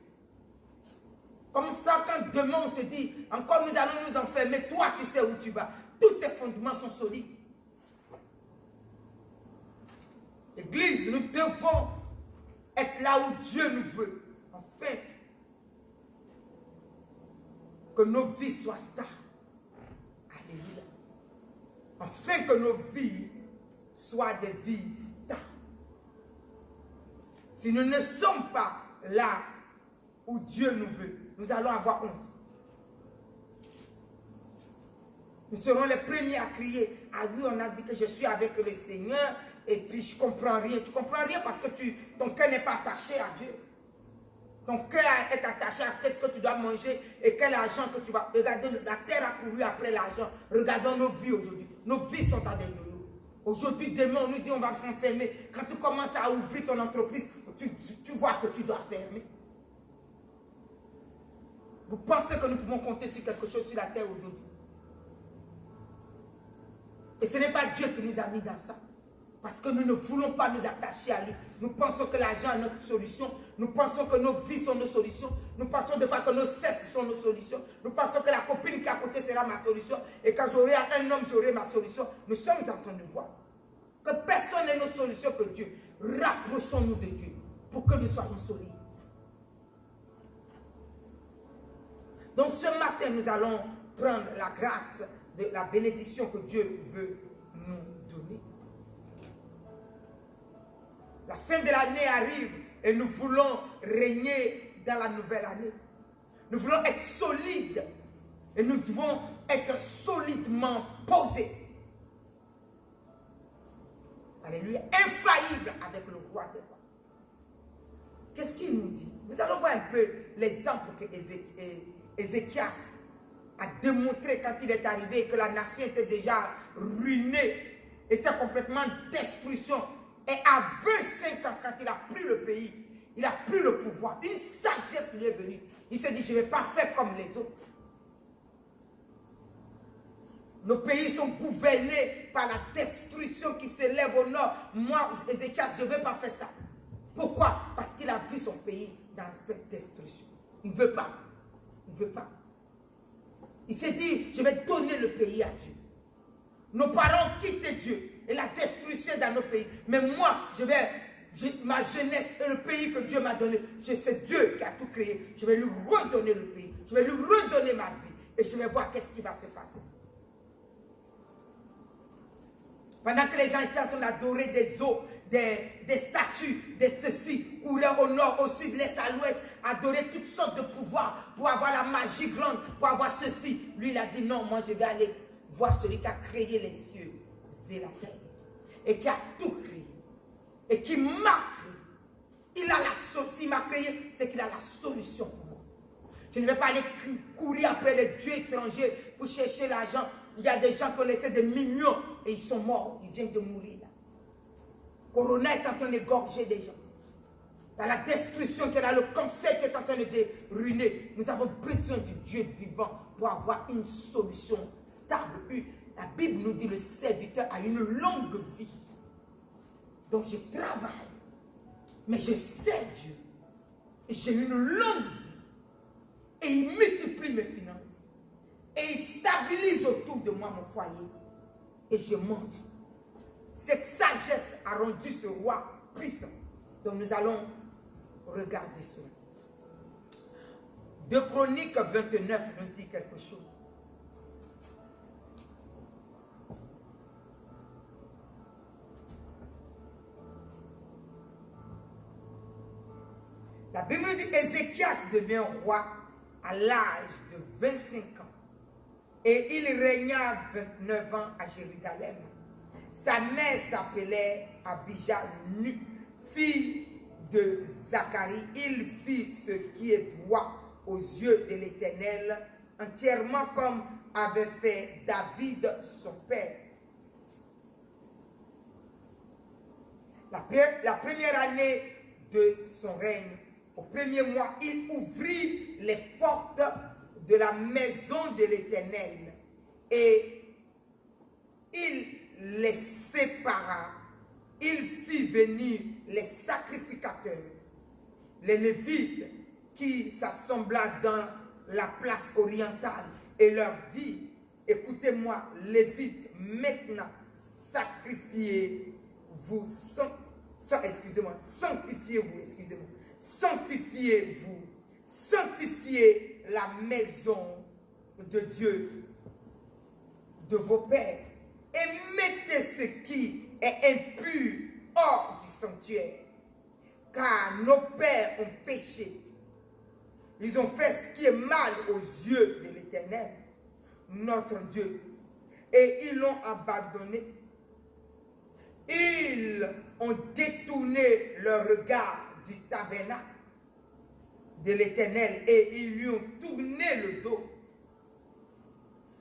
Comme ça, quand demain on te dit, encore nous allons nous enfermer, toi tu sais où tu vas. Tous tes fondements sont solides. Église, nous devons être là où Dieu nous veut. Enfin, que nos vies soient stables. Alléluia. Afin que nos vies soient des vies stables. Si nous ne sommes pas là où Dieu nous veut, nous allons avoir honte. Nous serons les premiers à crier. Ah oui, on a dit que je suis avec le Seigneur et puis je ne comprends rien. Tu ne comprends rien parce que ton cœur n'est pas attaché à Dieu. Ton cœur est attaché à ce que tu dois manger et quel argent que tu vas. Regardez, la terre a couru après l'argent. Regardons nos vies aujourd'hui. Nos vies sont dans des yo-yo. Aujourd'hui, demain, on nous dit on va s'enfermer. Quand tu commences à ouvrir ton entreprise, tu vois que tu dois fermer. Vous pensez que nous pouvons compter sur quelque chose sur la terre aujourd'hui? Et ce n'est pas Dieu qui nous a mis dans ça. Parce que nous ne voulons pas nous attacher à lui. Nous pensons que l'argent est notre solution. Nous pensons que nos vies sont nos solutions. Nous pensons de fois que nos cesses sont nos solutions. Nous pensons que la copine qui est à côté sera ma solution. Et quand j'aurai un homme, j'aurai ma solution. Nous sommes en train de voir que personne n'est notre solution que Dieu. Rapprochons-nous de Dieu pour que nous soyons solides. Donc ce matin, nous allons prendre la grâce de la bénédiction que Dieu veut nous donner. La fin de l'année arrive et nous voulons régner dans la nouvelle année. Nous voulons être solides et nous devons être solidement posés. Alléluia. Infaillible avec le roi des rois. Qu'est-ce qu'il nous dit? Nous allons voir un peu l'exemple que Ézéchias a démontré quand il est arrivé que la nation était déjà ruinée, était complètement destruction. Et à 25 ans, quand il a pris le pays, il a pris le pouvoir. Une sagesse lui est venue. Il s'est dit, je ne vais pas faire comme les autres. Nos pays sont gouvernés par la destruction qui s'élève au nord. Moi, Ézéchias, je ne vais pas faire ça. Pourquoi? Parce qu'il a vu son pays dans cette destruction. Il ne veut pas. Il ne veut pas. Il s'est dit, je vais donner le pays à Dieu. Nos parents quittent Dieu et la destruction dans nos pays. Mais moi, ma jeunesse et le pays que Dieu m'a donné, c'est Dieu qui a tout créé. Je vais lui redonner le pays. Je vais lui redonner ma vie. Et je vais voir qu'est-ce qui va se passer. Pendant que les gens étaient en train d'adorer des os, des statues, des ceci, couraient au nord, au sud, l'est à l'ouest, adorer toutes sortes de pouvoirs pour avoir la magie grande, pour avoir ceci. Lui, il a dit non, moi je vais aller voir celui qui a créé les cieux et la terre. Et qui a tout créé. Et qui m'a créé. Il a la solution. S'il m'a créé, c'est qu'il a la solution pour moi. Je ne vais pas aller courir après les dieux étrangers pour chercher l'argent. Il y a des gens qui connaissaient des millions et ils sont morts. Ils viennent de mourir là. Corona est en train d'égorger des gens. Dans la destruction qui est là, le cancer qui est en train de ruiner. Nous avons besoin du Dieu vivant pour avoir une solution stable. La Bible nous dit le serviteur a une longue vie. Donc je travaille. Mais je sais Dieu. Et j'ai une longue vie. Et il multiplie mes finances. Et il stabilise autour de moi mon foyer. Et je mange. Cette sagesse a rendu ce roi puissant. Donc nous allons regarder cela. 2 Chroniques 29 nous dit quelque chose. La Bible nous dit Ézéchias devient roi à l'âge de 25 ans. Et il régna 29 ans à Jérusalem. Sa mère s'appelait Abijah, fille de Zacharie. Il fit ce qui est droit aux yeux de l'Éternel, entièrement comme avait fait David son père. La première année de son règne, au premier mois, il ouvrit les portes de la maison de l'Éternel et il les sépara. Il fit venir les sacrificateurs, les Lévites qui s'assembla dans la place orientale et leur dit, écoutez-moi, Lévites, maintenant sanctifiez-vous, sanctifiez la maison de Dieu, de vos pères, et mettez ce qui est impur hors du sanctuaire, car nos pères ont péché. Ils ont fait ce qui est mal aux yeux de l'Éternel, notre Dieu, et ils l'ont abandonné. Ils ont détourné leur regard du tabernacle de l'Éternel et ils lui ont tourné le dos.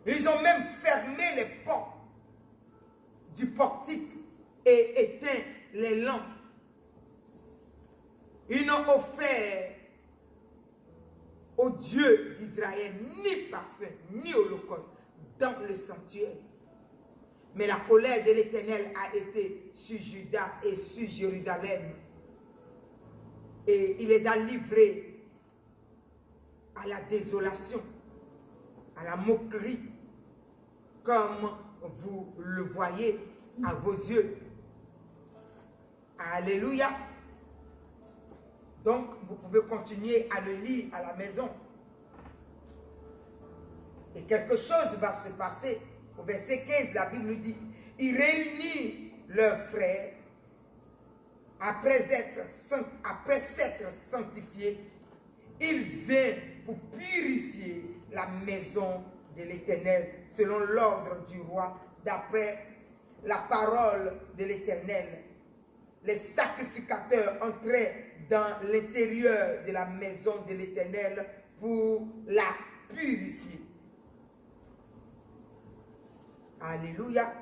Ils ont même fermé les portes du portique et éteint les lampes. Ils n'ont offert au Dieu d'Israël ni parfum ni holocauste dans le sanctuaire. Mais la colère de l'Éternel a été sur Juda et sur Jérusalem. Et il les a livrés à la désolation, à la moquerie, comme vous le voyez à vos yeux. Alléluia. Donc, vous pouvez continuer à le lire à la maison. Et quelque chose va se passer. Au verset 15, la Bible nous dit, ils réunissent leurs frères après s'être sanctifiés. Ils viennent pour purifier la maison de l'Éternel selon l'ordre du roi, d'après la parole de l'Éternel. Les sacrificateurs entraient dans l'intérieur de la maison de l'Éternel pour la purifier. Alléluia.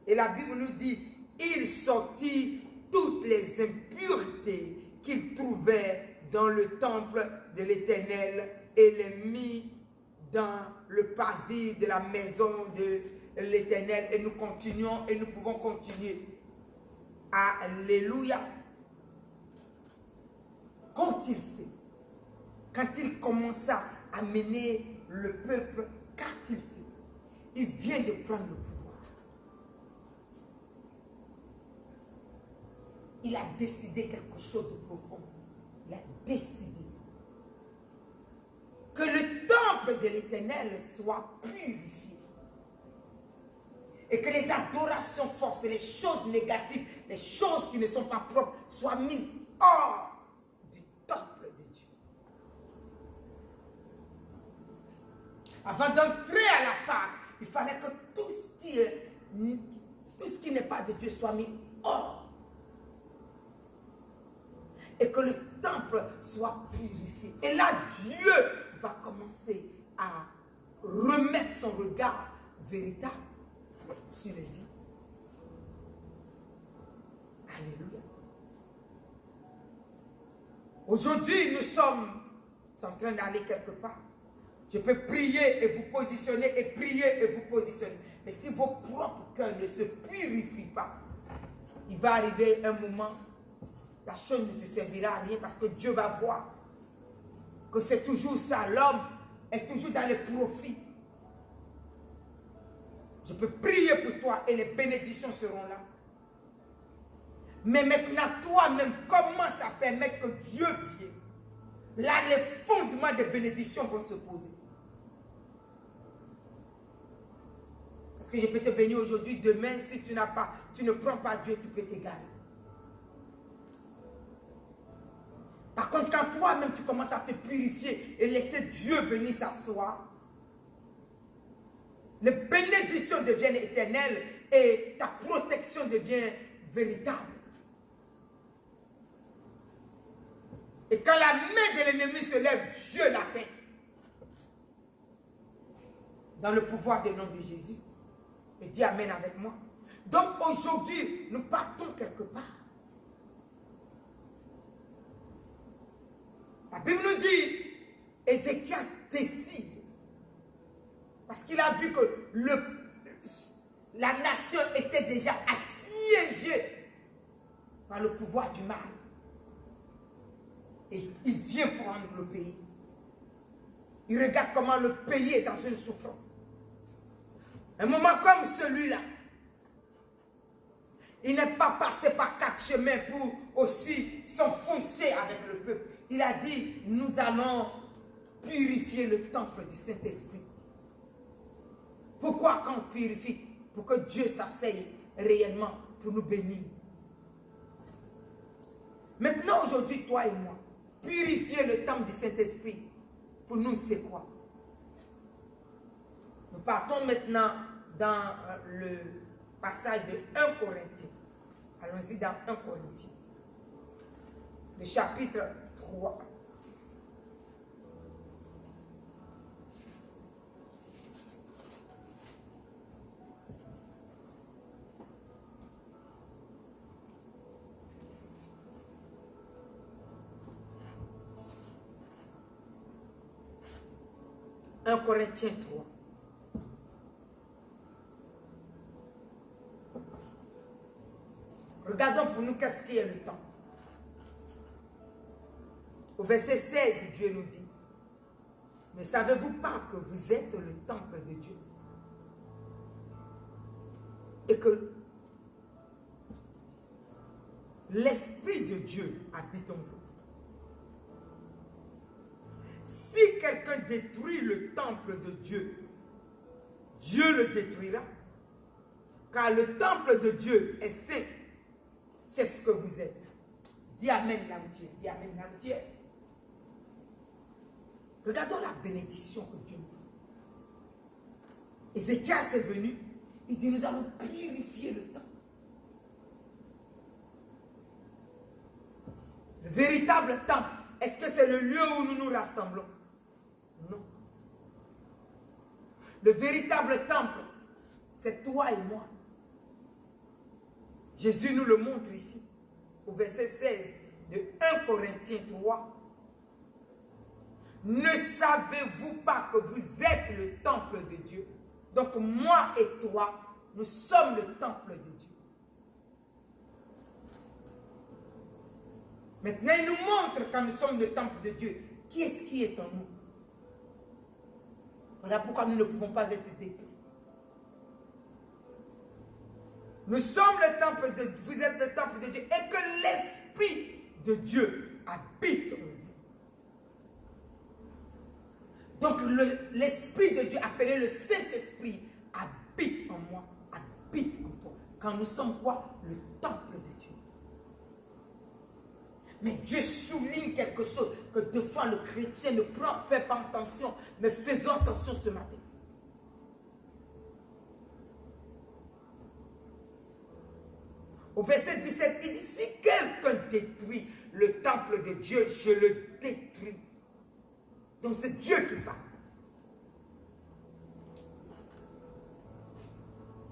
Et la Bible nous dit, ils sortirent toutes les impuretés qu'ils trouvaient dans le temple de l'Éternel et les mit dans le parvis de la maison de l'Éternel. Et nous continuons et nous pouvons continuer. Alléluia. Qu'ont-ils fait? Quand il commença à mener le peuple, qu'a-t-il fait? Il vient de prendre le pouvoir. Il a décidé quelque chose de profond. Il a décidé que le temple de l'Éternel soit purifié. Et que les adorations forces, les choses négatives, les choses qui ne sont pas propres soient mises hors du temple de Dieu. Avant d'entrer à la Pâque, il fallait que tout ce qui n'est pas de Dieu soit mis hors. Et que le temple soit purifié. Et là, Dieu va commencer à remettre son regard véritable sur les vies. Alléluia. Aujourd'hui, nous sommes en train d'aller quelque part. Je peux prier et vous positionner, et prier et vous positionner. Mais si vos propres cœurs ne se purifient pas, il va arriver un moment, la chose ne te servira à rien parce que Dieu va voir que c'est toujours ça. L'homme est toujours dans les profits. Je peux prier pour toi et les bénédictions seront là. Mais maintenant, toi-même, commence à permettre que Dieu vienne. Là, les fondements des bénédictions vont se poser. Parce que je peux te bénir aujourd'hui, demain, si tu ne prends pas Dieu, tu peux t'égarer. Par contre, quand toi-même, tu commences à te purifier et laisser Dieu venir s'asseoir, les bénédictions deviennent éternelles et ta protection devient véritable. Et quand la main de l'ennemi se lève, Dieu l'atteint. Dans le pouvoir du nom de Jésus. Et dis Amen avec moi. Donc aujourd'hui, nous partons quelque part. La Bible nous dit, Ézéchias décide. Parce qu'il a vu que la nation était déjà assiégée par le pouvoir du mal. Et il vient prendre le pays. Il regarde comment le pays est dans une souffrance. Un moment comme celui-là, il n'est pas passé par 4 chemins pour aussi s'enfoncer avec le peuple. Il a dit, nous allons purifier le temple du Saint-Esprit. Pourquoi quand on purifie? Pour que Dieu s'asseye réellement pour nous bénir. Maintenant, aujourd'hui, toi et moi, purifier le temple du Saint-Esprit, pour nous, c'est quoi? Nous partons maintenant dans le passage de 1 Corinthiens. Allons-y dans 1 Corinthiens. Le chapitre 3. « 1 Corinthiens 3. savez-vous qu'est-ce qui est le temple? Au verset 16, Dieu nous dit, mais savez-vous pas que vous êtes le temple de Dieu? Et que l'Esprit de Dieu habite en vous. Si quelqu'un détruit le temple de Dieu, Dieu le détruira. Car le temple de Dieu est saint. C'est ce que vous êtes. Dis Amen là où tu es. Dis Amen là où tu es. Regardons la bénédiction que Dieu nous donne. Ézéchias est venu. Il dit, nous allons purifier le temple. Le véritable temple, est-ce que c'est le lieu où nous nous rassemblons? Non. Le véritable temple, c'est toi et moi. Jésus nous le montre ici, au verset 16 de 1 Corinthiens 3. Ne savez-vous pas que vous êtes le temple de Dieu? Donc moi et toi, nous sommes le temple de Dieu. Maintenant, il nous montre quand nous sommes le temple de Dieu, qui est-ce qui est en nous? Voilà pourquoi nous ne pouvons pas être détruits. Nous sommes le temple de Dieu, vous êtes le temple de Dieu, et que l'Esprit de Dieu habite en vous. Donc l'Esprit de Dieu, appelé le Saint-Esprit, habite en moi, habite en toi. Quand nous sommes quoi? Le temple de Dieu. Mais Dieu souligne quelque chose que deux fois le chrétien ne fait pas attention, mais faisons attention ce matin. Au verset 17, il dit, si quelqu'un détruit le temple de Dieu, je le détruis. Donc c'est Dieu qui parle.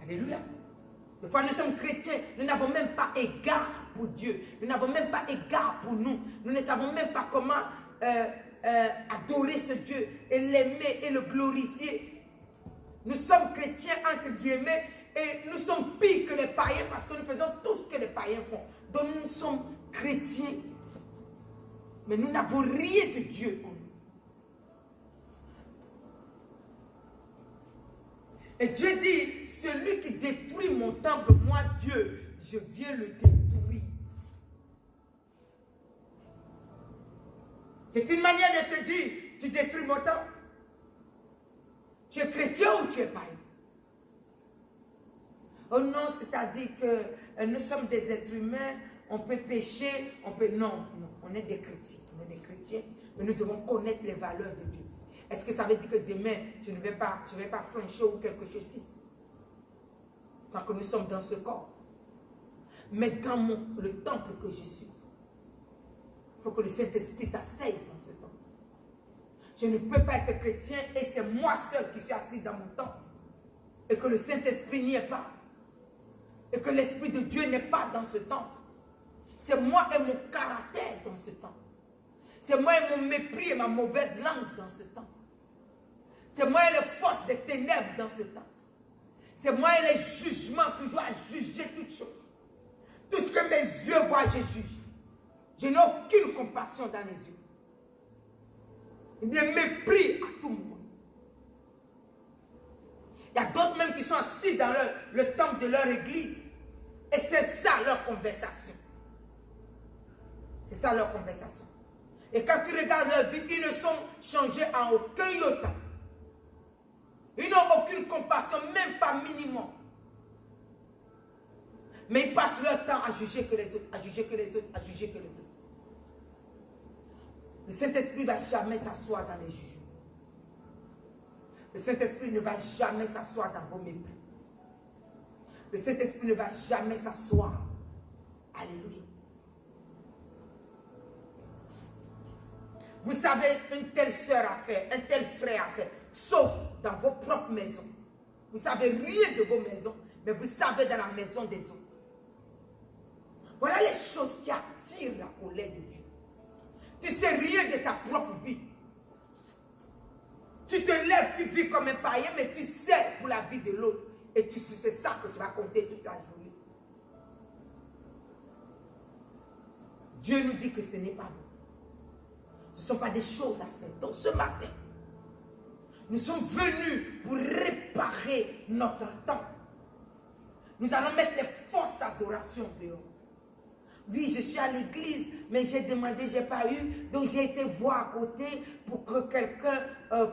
Alléluia. Des fois, nous sommes chrétiens, nous n'avons même pas égard pour Dieu. Nous n'avons même pas égard pour nous. Nous ne savons même pas comment adorer ce Dieu et l'aimer et le glorifier. Nous sommes chrétiens, entre guillemets, et nous sommes pires que les païens parce que nous faisons tout ce que les païens font. Donc nous sommes chrétiens, mais nous n'avons rien de Dieu en nous. Et Dieu dit, celui qui détruit mon temple, moi Dieu, je viens le détruire. C'est une manière de te dire, tu détruis mon temple. Tu es chrétien ou tu es païen? Oh non, c'est-à-dire que nous sommes des êtres humains, on peut pécher, on peut... Non, non, on est des chrétiens. On est des chrétiens, mais nous devons connaître les valeurs de Dieu. Est-ce que ça veut dire que demain, je ne vais pas flancher ou quelque chose ci? Tant que nous sommes dans ce corps. Mais dans le temple que je suis, il faut que le Saint-Esprit s'asseye dans ce temple. Je ne peux pas être chrétien et c'est moi seul qui suis assis dans mon temple. Et que le Saint-Esprit n'y est pas. Et que l'Esprit de Dieu n'est pas dans ce temple. C'est moi et mon caractère dans ce temple. C'est moi et mon mépris et ma mauvaise langue dans ce temple. C'est moi et les forces des ténèbres dans ce temple. C'est moi et les jugements, toujours à juger toutes choses. Tout ce que mes yeux voient, je juge. Je n'ai aucune compassion dans les yeux. Des mépris à tout moment. Il y a d'autres même qui sont assis dans le temple de leur église. Et c'est ça leur conversation. C'est ça leur conversation. Et quand tu regardes leur vie, ils ne sont changés en aucun iota. Ils n'ont aucune compassion, même pas minimum. Mais ils passent leur temps à juger que les autres, à juger que les autres, à juger que les autres. Le Saint-Esprit ne va jamais s'asseoir dans les jugements. Le Saint-Esprit ne va jamais s'asseoir dans vos mépris. Le Saint-Esprit ne va jamais s'asseoir. Alléluia. Vous savez, une telle sœur a fait, un tel frère a fait, sauf dans vos propres maisons. Vous ne savez rien de vos maisons, mais vous savez dans la maison des autres. Voilà les choses qui attirent la colère de Dieu. Tu ne sais rien de ta propre vie. Tu te lèves, tu vis comme un païen, mais tu sais pour la vie de l'autre. Et c'est ça que tu vas compter toute la journée. Dieu nous dit que ce n'est pas bon. Ce ne sont pas des choses à faire. Donc ce matin, nous sommes venus pour réparer notre temple. Nous allons mettre les fausses adorations dehors. Oui, je suis à l'église, mais j'ai demandé, je n'ai pas eu. Donc j'ai été voir à côté pour que quelqu'un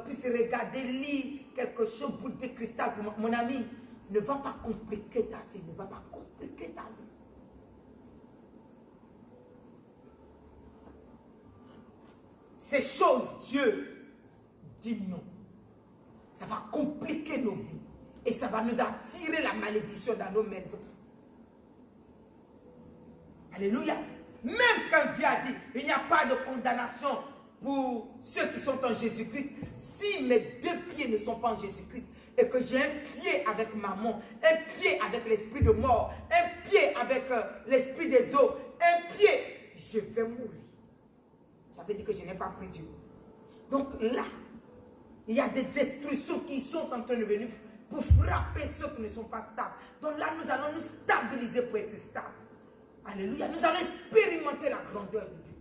puisse regarder, lire quelque chose, boule de cristal pour mon ami. Ne va pas compliquer ta vie, ne va pas compliquer ta vie. Ces choses, Dieu dit non. Ça va compliquer nos vies. Et ça va nous attirer la malédiction dans nos maisons. Alléluia. Même quand Dieu a dit, il n'y a pas de condamnation pour ceux qui sont en Jésus-Christ. Si mes deux pieds ne sont pas en Jésus-Christ et que j'ai un pied avec maman, un pied avec l'esprit de mort, un pied avec l'esprit des eaux, un pied, je vais mourir. Ça veut dire que je n'ai pas pris Dieu. Donc là, il y a des destructions qui sont en train de venir pour frapper ceux qui ne sont pas stables. Donc là, nous allons nous stabiliser pour être stables. Alléluia. Nous allons expérimenter la grandeur de Dieu.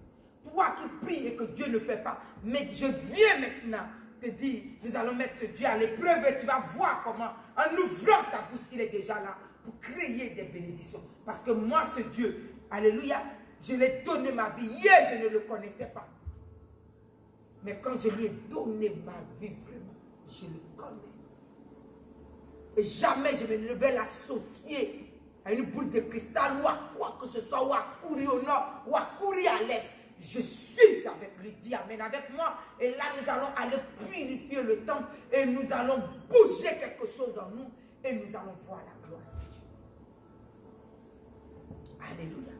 Toi qui pries et que Dieu ne fait pas, mais je viens maintenant te dire, nous allons mettre ce Dieu à l'épreuve et tu vas voir comment, en ouvrant ta bouche, il est déjà là pour créer des bénédictions. Parce que moi, ce Dieu, alléluia, je lui ai donné ma vie. Hier, je ne le connaissais pas. Mais quand je lui ai donné ma vie, vraiment, je le connais. Et jamais je ne vais l'associer à une boule de cristal ou à quoi que ce soit, ou à courir au nord, ou à courir à l'est. Je suis avec lui, dis amen, avec moi. Et là, nous allons aller purifier le temple et nous allons bouger quelque chose en nous et nous allons voir la gloire de Dieu. Alléluia.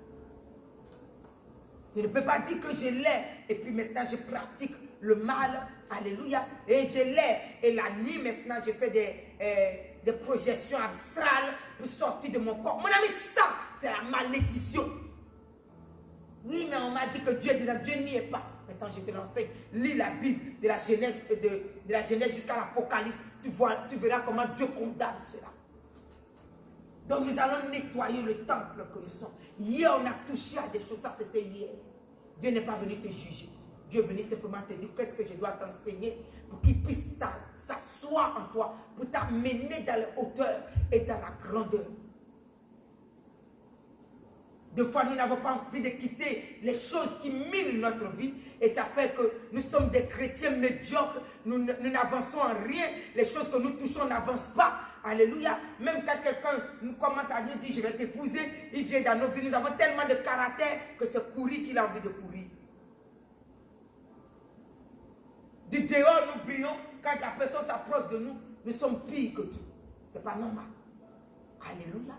Je ne peux pas dire que je l'ai et puis maintenant je pratique le mal. Alléluia. Et je l'ai. Et la nuit maintenant je fais des projections astrales pour sortir de mon corps. Mon ami, ça, c'est la malédiction. Oui, mais on m'a dit que Dieu est dedans. Dieu n'y est pas. Maintenant, je te l'enseigne. Lis la Bible de la Genèse, de la Genèse jusqu'à l'Apocalypse. Tu verras comment Dieu condamne cela. Donc, nous allons nettoyer le temple que nous sommes. Hier, on a touché à des choses. Ça, c'était hier. Dieu n'est pas venu te juger. Dieu est venu simplement te dire qu'est-ce que je dois t'enseigner pour qu'il puisse s'asseoir en toi, pour t'amener dans les hauteurs et dans la grandeur. Des fois, nous n'avons pas envie de quitter les choses qui minent notre vie. Et ça fait que nous sommes des chrétiens médiocres. Nous n'avançons en rien. Les choses que nous touchons n'avancent pas. Alléluia. Même quand quelqu'un nous commence à nous dire, je vais t'épouser, il vient dans nos vies. Nous avons tellement de caractère que c'est courir qu'il a envie de courir. Du dehors, nous prions. Quand la personne s'approche de nous, nous sommes pires que tout. Ce n'est pas normal. Alléluia.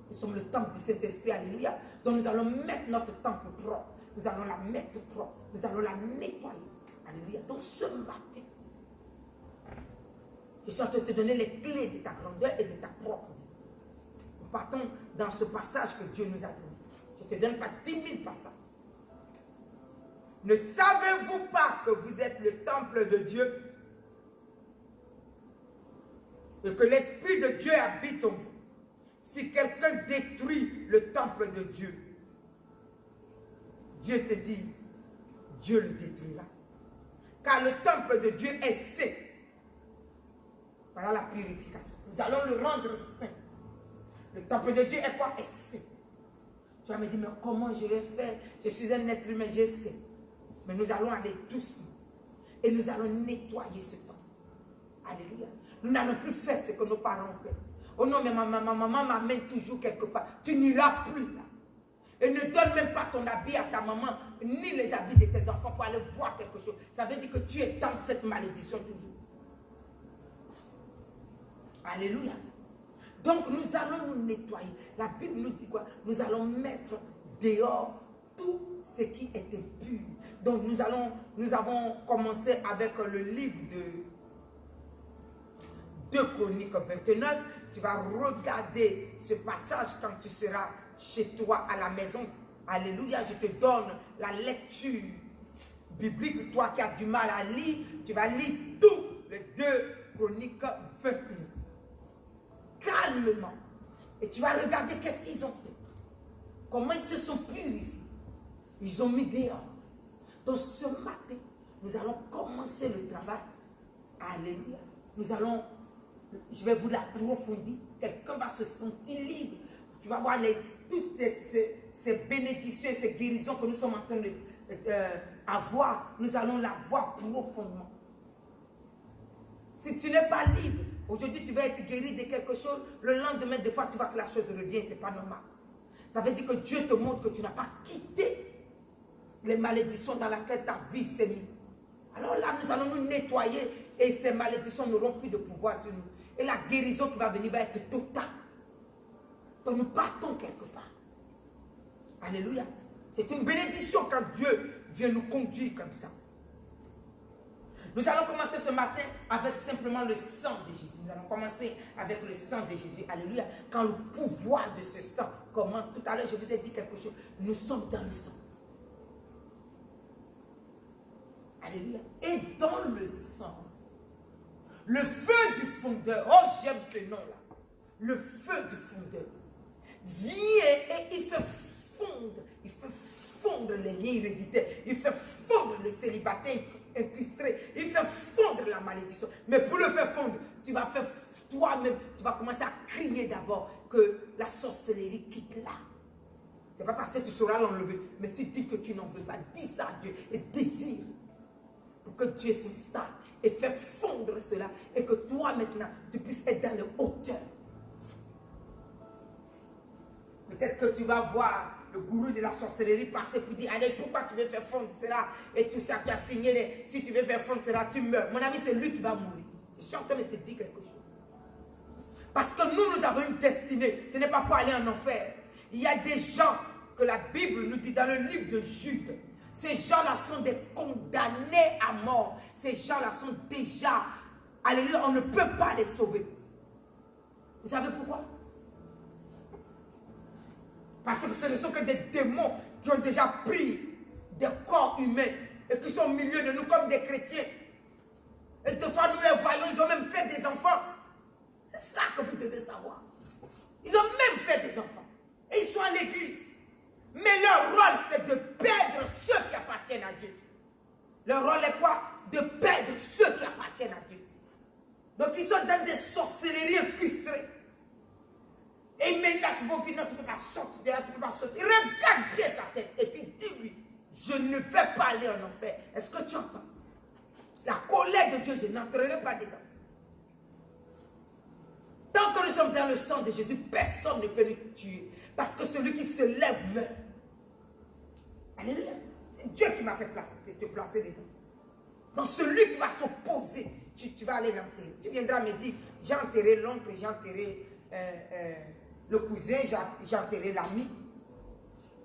Nous sommes le temple du Saint-Esprit. Alléluia. Donc nous allons mettre notre temple propre. Nous allons la mettre propre. Nous allons la nettoyer. Alléluia. Donc ce matin, je suis en train de te donner les clés de ta grandeur et de ta propre vie. Nous partons dans ce passage que Dieu nous a donné. Je ne te donne pas 10 000 passages. Ne savez-vous pas que vous êtes le temple de Dieu et que l'Esprit de Dieu habite en vous? Si quelqu'un détruit le temple de Dieu, Dieu te dit, Dieu le détruira. Car le temple de Dieu est saint. Voilà la purification. Nous allons le rendre saint. Le temple de Dieu est quoi? Est saint. Tu vas me dire, mais comment je vais faire? Je suis un être humain, je sais. Mais nous allons aller doucement. Et nous allons nettoyer ce temple. Alléluia. Nous n'allons plus faire ce que nos parents ont fait. Oh non, mais ma maman m'amène toujours quelque part. Tu n'iras plus là. Et ne donne même pas ton habit à ta maman, ni les habits de tes enfants pour aller voir quelque chose. Ça veut dire que tu es dans cette malédiction toujours. Alléluia. Donc nous allons nous nettoyer. La Bible nous dit quoi? Nous allons mettre dehors tout ce qui est impur. Donc nous avons commencé avec le livre de 2 Chroniques 29. Tu vas regarder ce passage quand tu seras chez toi à la maison. Alléluia, je te donne la lecture biblique. Toi qui as du mal à lire, tu vas lire tout les 2 Chroniques 29. Calmement. Et tu vas regarder qu'est-ce qu'ils ont fait. Comment ils se sont purifiés. Ils ont mis dehors. Donc ce matin, nous allons commencer le travail. Alléluia. Nous allons, je vais vous l'approfondir. Quelqu'un va se sentir libre. Tu vas voir toutes ces bénédictions et ces guérisons que nous sommes en train d'avoir. Nous allons la voir profondément. Si tu n'es pas libre, aujourd'hui tu vas être guéri de quelque chose, le lendemain, des fois tu vois que la chose revient, ce n'est pas normal. Ça veut dire que Dieu te montre que tu n'as pas quitté les malédictions dans lesquelles ta vie s'est mise. Alors là, nous allons nous nettoyer et ces malédictions n'auront plus de pouvoir sur nous. Et la guérison qui va venir va être totale. Donc nous partons quelque part. Alléluia. C'est une bénédiction quand Dieu vient nous conduire comme ça. Nous allons commencer ce matin avec simplement le sang de Jésus. Nous allons commencer avec le sang de Jésus. Alléluia. Quand le pouvoir de ce sang commence. Tout à l'heure, je vous ai dit quelque chose. Nous sommes dans le sang. Alléluia. Et dans le sang, le feu du fondeur. Oh, j'aime ce nom-là. Le feu du fondeur. Vient et il fait fondre. Il fait fondre les liens héréditaires. Il fait fondre le célibataire incustré. Il fait fondre la malédiction. Mais pour le faire fondre, tu vas faire toi-même, tu vas commencer à crier d'abord que la sorcellerie quitte là. Ce n'est pas parce que tu sauras l'enlever, mais tu dis que tu n'en veux pas. Dis ça à Dieu et désire pour que Dieu s'installe et fait fondre cela et que toi maintenant, tu puisses être dans les hauteurs. Peut-être que tu vas voir le gourou de la sorcellerie passer pour dire, allez, pourquoi tu veux faire fondre cela? Et tout ça, tu as signé, si tu veux faire fondre cela, tu meurs. Mon ami, c'est lui qui va mourir. Je suis en train de te dire quelque chose. Parce que nous avons une destinée. Ce n'est pas pour aller en enfer. Il y a des gens que la Bible nous dit dans le livre de Jude. Ces gens-là sont des condamnés à mort. Ces gens-là sont déjà, alléluia, on ne peut pas les sauver. Vous savez pourquoi? Parce que ce ne sont que des démons qui ont déjà pris des corps humains et qui sont au milieu de nous comme des chrétiens. Et des fois, nous les voyons, ils ont même fait des enfants. C'est ça que vous devez savoir. Ils ont même fait des enfants. Et ils sont à l'église. Mais leur rôle, c'est de perdre ceux qui appartiennent à Dieu. Leur rôle est quoi? De perdre ceux qui appartiennent à Dieu. Donc, ils sont dans des sorcelleries incustrées. Et ils menacent vos vies. Non, tu ne peux pas sortir de là, tu ne peux pas sortir. Regarde bien sa tête. Et puis dis-lui, je ne vais pas aller en enfer. Est-ce que tu entends? La colère de Dieu, je n'entrerai pas dedans. Tant que nous sommes dans le sang de Jésus, personne ne peut nous tuer. Parce que celui qui se lève meurt. Alléluia. C'est Dieu qui m'a fait te placer dedans. Donc celui qui va s'opposer, tu vas aller l'enterrer. Tu viendras me dire, j'ai enterré l'oncle, j'ai enterré le cousin, j'ai enterré l'ami.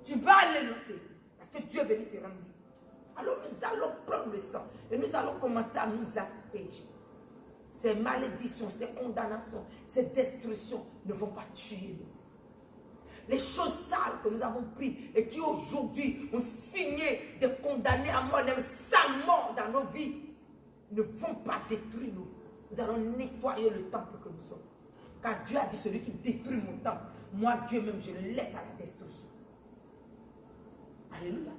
Tu vas aller l'enterrer. Parce que Dieu est venu te rendre vie. Alors nous allons prendre le sang et nous allons commencer à nous asperger. Ces malédictions, ces condamnations, ces destructions ne vont pas tuer nous. Les choses sales que nous avons prises et qui aujourd'hui ont signé des condamnés à mort, des sales morts dans nos vies, ne vont pas détruire nos vies. Nous allons nettoyer le temple que nous sommes. Car Dieu a dit, celui qui détruit mon temple, moi Dieu même, je le laisse à la destruction. Alléluia.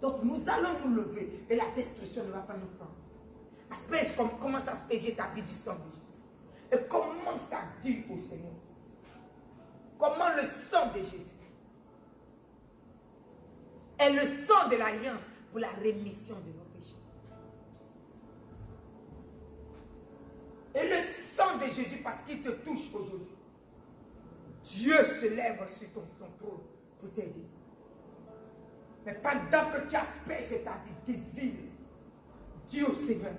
Donc nous allons nous lever et la destruction ne va pas nous prendre. Asperge, commence à asperger ta vie du sang de Jésus. Et commence à dire au Seigneur, comment le sang de Jésus est le sang de l'alliance pour la rémission de nos péchés. Et le sang de Jésus, parce qu'il te touche aujourd'hui, Dieu se lève sur son trône pour t'aider. Mais pendant que tu asperges ta vie, désire, dis au Seigneur,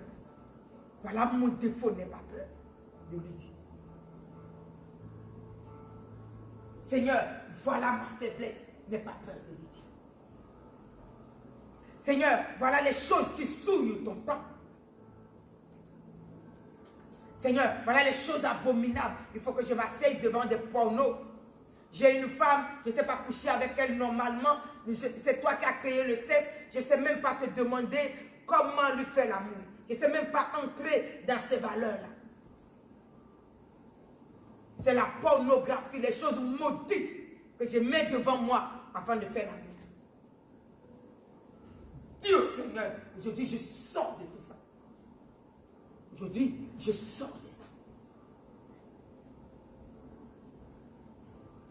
voilà mon défaut, n'aie pas peur de lui dire. Seigneur, voilà ma faiblesse, n'aie pas peur de lui dire. Seigneur, voilà les choses qui souillent ton temps. Seigneur, voilà les choses abominables. Il faut que je m'asseye devant des pornos. J'ai une femme, je ne sais pas coucher avec elle normalement. C'est toi qui as créé le sexe. Je ne sais même pas te demander comment lui faire l'amour. Je ne sais même pas entrer dans ces valeurs-là. C'est la pornographie, les choses maudites que je mets devant moi afin de faire l'amour. Seigneur, aujourd'hui, je sors de tout ça. Aujourd'hui, je sors de ça.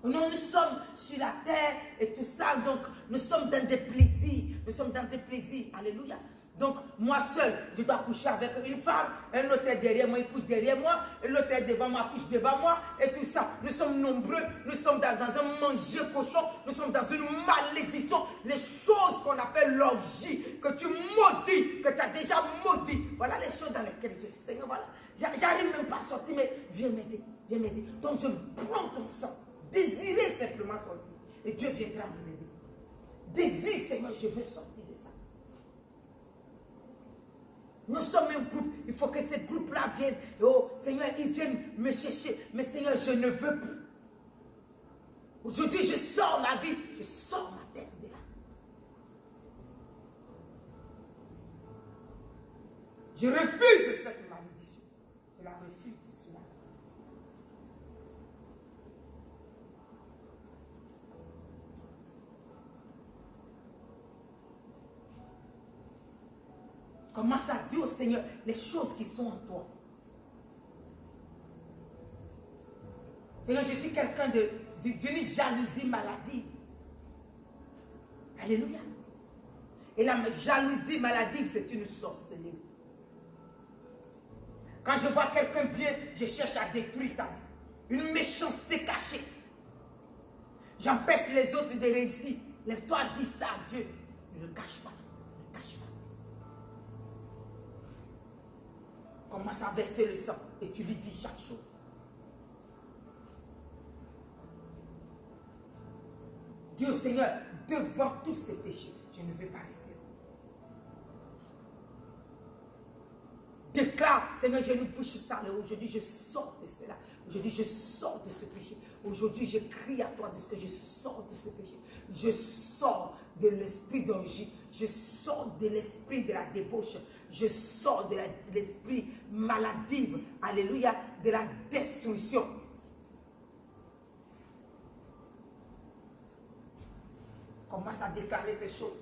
Non, nous sommes sur la terre et tout ça, donc nous sommes dans des plaisirs. Nous sommes dans des plaisirs. Alléluia. Donc, moi seul, je dois coucher avec une femme, un autre est derrière moi, il couche derrière moi, et l'autre est devant moi, couche devant moi, et tout ça. Nous sommes nombreux, nous sommes dans un manger cochon, nous sommes dans une malédiction. Les choses qu'on appelle l'orgie, que tu maudis, que tu as déjà maudit. Voilà les choses dans lesquelles je suis. Seigneur, voilà. J'arrive même pas à sortir, mais viens m'aider, viens m'aider. Donc, je prends ton sang. Désirez simplement sortir. Et Dieu viendra vous aider. Désire, Seigneur, je veux sortir de ça. Nous sommes un groupe. Il faut que ce groupe-là vienne. Oh, Seigneur, ils viennent me chercher. Mais Seigneur, je ne veux plus. Aujourd'hui, je sors ma vie. Je sors ma tête de là. Je refuse cette malédiction. Je la refuse, c'est cela. Commence à dire au Seigneur les choses qui sont en toi. Seigneur, je suis quelqu'un d'une jalousie maladive. Alléluia. Et la jalousie maladive, c'est une sorcellerie. Quand je vois quelqu'un bien, je cherche à détruire ça. Une méchanceté cachée. J'empêche les autres de réussir. Lève-toi, dis ça à Dieu. Ne le cache pas. Ne le cache pas. Commence à verser le sang et tu lui dis chaque chose. Dis au Seigneur, devant tous ces péchés, je ne vais pas rester. Déclare, Seigneur, j'ai une bouche sale. Aujourd'hui, je sors de cela. Aujourd'hui, je sors de ce péché. Aujourd'hui, je crie à toi de ce que je sors de ce péché. Je sors de l'esprit d'orgie. Je sors de l'esprit de la débauche. Je sors de l'esprit maladif. Alléluia. De la destruction. Commence à déclarer ces choses.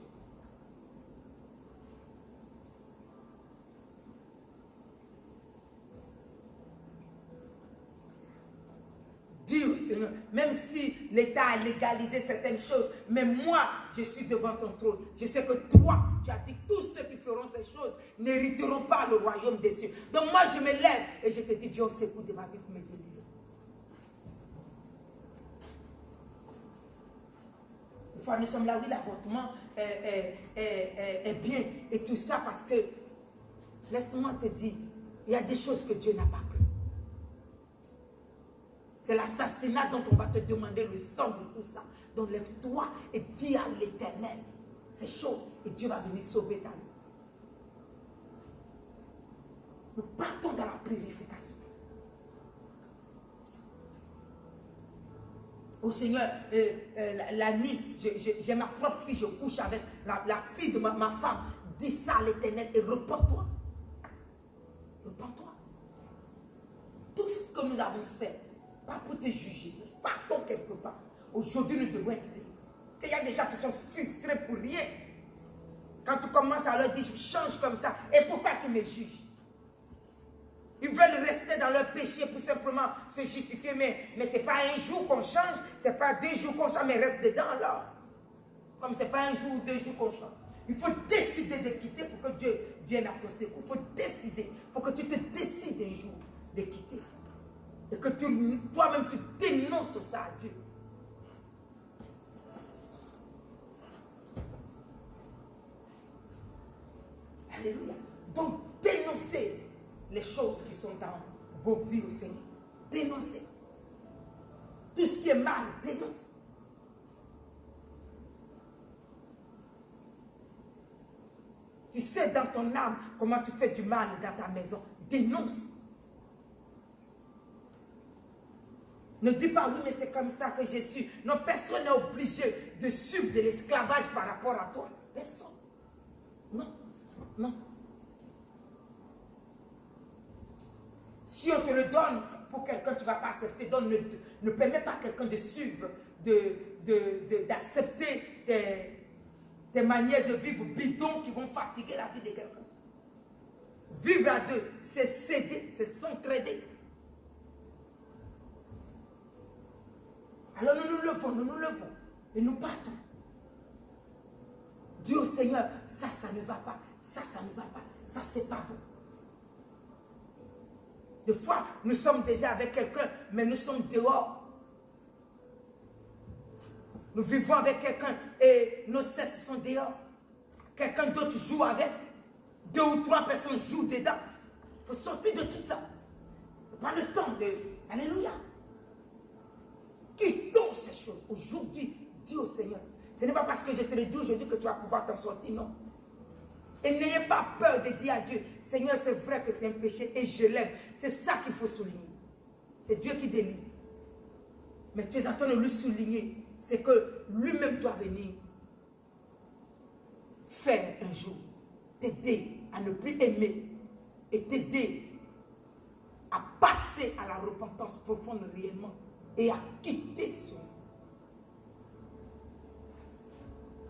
Dis au Seigneur, même si l'État a légalisé certaines choses, mais moi, je suis devant ton trône. Je sais que toi, tu as dit, tous ceux qui feront ces choses n'hériteront pas le royaume des cieux. Donc moi, je me lève et je te dis, viens au secours de ma vie pour me délivrer. Une fois, nous sommes là, oui, l'avortement est bien et tout ça parce que, laisse-moi te dire, il y a des choses que Dieu n'a pas pris. C'est l'assassinat dont on va te demander le sang de tout ça. Donc lève-toi et dis à l'Éternel ces choses et Dieu va venir sauver ta vie. Nous partons dans la purification. Oh Seigneur, la nuit, j'ai ma propre fille, je couche avec la fille de ma femme. Dis ça à l'Éternel et repens-toi. Repens-toi. Tout ce que nous avons fait, pas pour te juger. Nous partons quelque part. Aujourd'hui, nous devons être libres. Parce qu'il y a des gens qui sont frustrés pour rien. Quand tu commences à leur dire, change comme ça. Et pourquoi tu me juges? Ils veulent rester dans leur péché pour simplement se justifier. Mais ce n'est pas un jour qu'on change. Ce n'est pas 2 jours qu'on change, mais reste dedans alors. Comme ce n'est pas un jour ou 2 jours qu'on change. Il faut décider de quitter pour que Dieu vienne à ton secours. Il faut décider. Il faut que tu te décides un jour de quitter. Et que toi-même tu dénonces ça à Dieu. Alléluia. Donc dénoncez les choses qui sont dans vos vies au Seigneur. Dénoncez. Tout ce qui est mal, dénonce. Tu sais dans ton âme comment tu fais du mal dans ta maison. Dénonce. Ne dis pas, oui, mais c'est comme ça que je suis. Non, personne n'est obligé de suivre de l'esclavage par rapport à toi. Personne. Non, non. Si on te le donne pour quelqu'un, tu ne vas pas accepter. Donc, ne permets pas à quelqu'un de suivre, d'accepter Tes manières de vivre bidons qui vont fatiguer la vie de quelqu'un. Vivre à deux, c'est s'aider, c'est s'entraider. Alors nous nous levons et nous partons. Dis au Seigneur, ça ne va pas, ça ne va pas, ça c'est pas bon. Des fois, nous sommes déjà avec quelqu'un, mais nous sommes dehors. Nous vivons avec quelqu'un et nos cesses sont dehors. Quelqu'un d'autre joue avec. 2 ou 3 personnes jouent dedans. Il faut sortir de tout ça. Ce n'est pas le temps de... Alléluia. Quittons ces choses. Aujourd'hui, dis au Seigneur. Ce n'est pas parce que je te le dis aujourd'hui que tu vas pouvoir t'en sortir, non. Et n'ayez pas peur de dire à Dieu, Seigneur, c'est vrai que c'est un péché et je l'aime. C'est ça qu'il faut souligner. C'est Dieu qui délivre. Mais tu es en train de lui souligner. C'est que lui-même doit venir faire un jour. T'aider à ne plus aimer. Et t'aider à passer à la repentance profonde réellement. Et à quitter ce.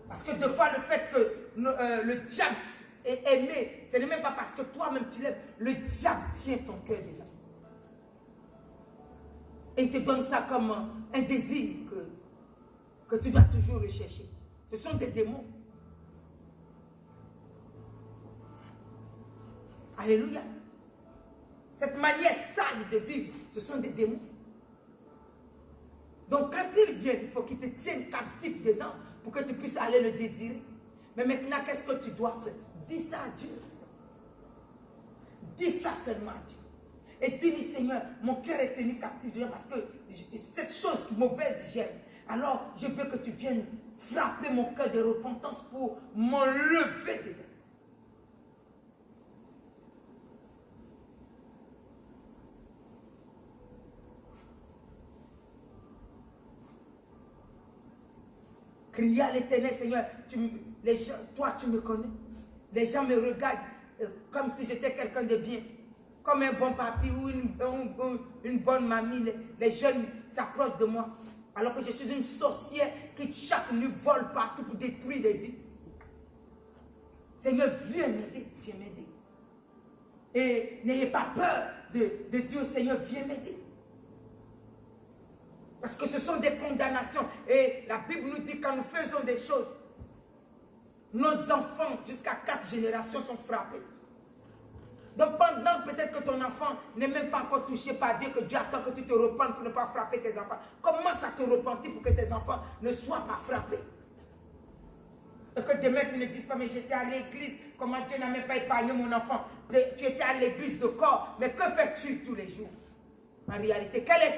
Parce que des fois, le fait que le diable est aimé, ce n'est même pas parce que toi-même tu l'aimes. Le diable tient ton cœur dedans. Et il te donne ça comme un désir que tu dois toujours rechercher. Ce sont des démons. Alléluia. Cette manière sale de vivre, ce sont des démons. Donc quand ils viennent, il faut qu'ils te tiennent captif dedans pour que tu puisses aller le désirer. Mais maintenant, qu'est-ce que tu dois faire? Dis ça à Dieu. Dis ça seulement à Dieu. Et dis-lui, Seigneur, mon cœur est tenu captif de Dieu parce que cette chose mauvaise, j'aime. Alors, je veux que tu viennes frapper mon cœur de repentance pour m'enlever dedans. Crier à l'Éternel, Seigneur, toi tu me connais. Les gens me regardent comme si j'étais quelqu'un de bien. Comme un bon papy ou une bonne mamie. Les jeunes s'approchent de moi. Alors que je suis une sorcière qui chaque nuit vole partout pour détruire des vies. Seigneur, viens m'aider, viens m'aider. Et n'ayez pas peur de dire au Seigneur, viens m'aider. Parce que ce sont des condamnations. Et la Bible nous dit quand nous faisons des choses, nos enfants, jusqu'à 4 générations, sont frappés. Donc pendant peut-être que ton enfant n'est même pas encore touché par Dieu, que Dieu attend que tu te repentes pour ne pas frapper tes enfants. Commence à te repentir pour que tes enfants ne soient pas frappés. Et que demain tu ne dises pas, mais j'étais à l'église, comment Dieu n'a même pas épargné mon enfant. Tu étais à l'église de corps, mais que fais-tu tous les jours? En réalité, quelle est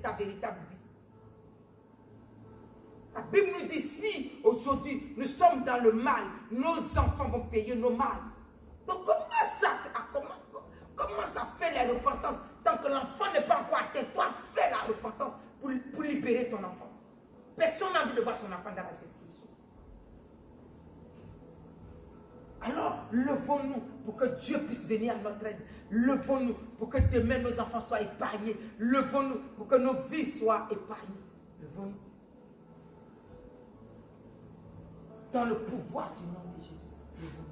ta véritable vie? La Bible nous dit, si aujourd'hui nous sommes dans le mal, nos enfants vont payer nos mal. Donc comment ça fait la repentance? Tant que l'enfant n'est pas encore atteint, toi fais la repentance pour libérer ton enfant. Personne n'a envie de voir son enfant dans la destruction. Alors, levons-nous pour que Dieu puisse venir à notre aide. Levons-nous pour que demain nos enfants soient épargnés. Levons-nous pour que nos vies soient épargnées. Levons-nous. Dans le pouvoir du nom de Jésus. Levons-nous.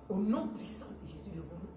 Au nom puissant de Jésus, levons-nous.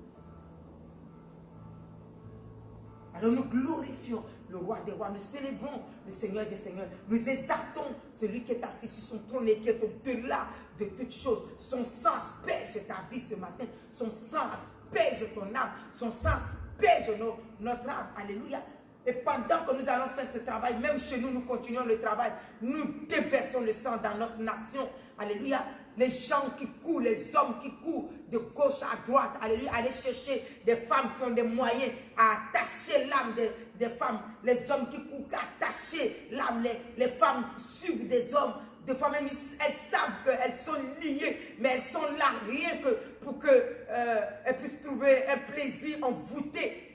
Alors nous glorifions le roi des rois, nous célébrons le Seigneur des seigneurs, nous exaltons celui qui est assis sur son trône et qui est au-delà de toutes choses. Son sang asperge ta vie ce matin, son sang asperge ton âme, son sang asperge notre âme. Alléluia. Et pendant que nous allons faire ce travail, même chez nous, nous continuons le travail, nous déversons le sang dans notre nation. Alléluia. Les gens qui courent, les hommes qui courent de gauche à droite, alléluia, aller chercher des femmes qui ont des moyens à attacher l'âme des femmes, les hommes qui courent à attacher l'âme, les femmes suivent des hommes, des fois même elles savent qu'elles sont liées, mais elles sont là rien que pour qu'elles puissent trouver un plaisir envoûté.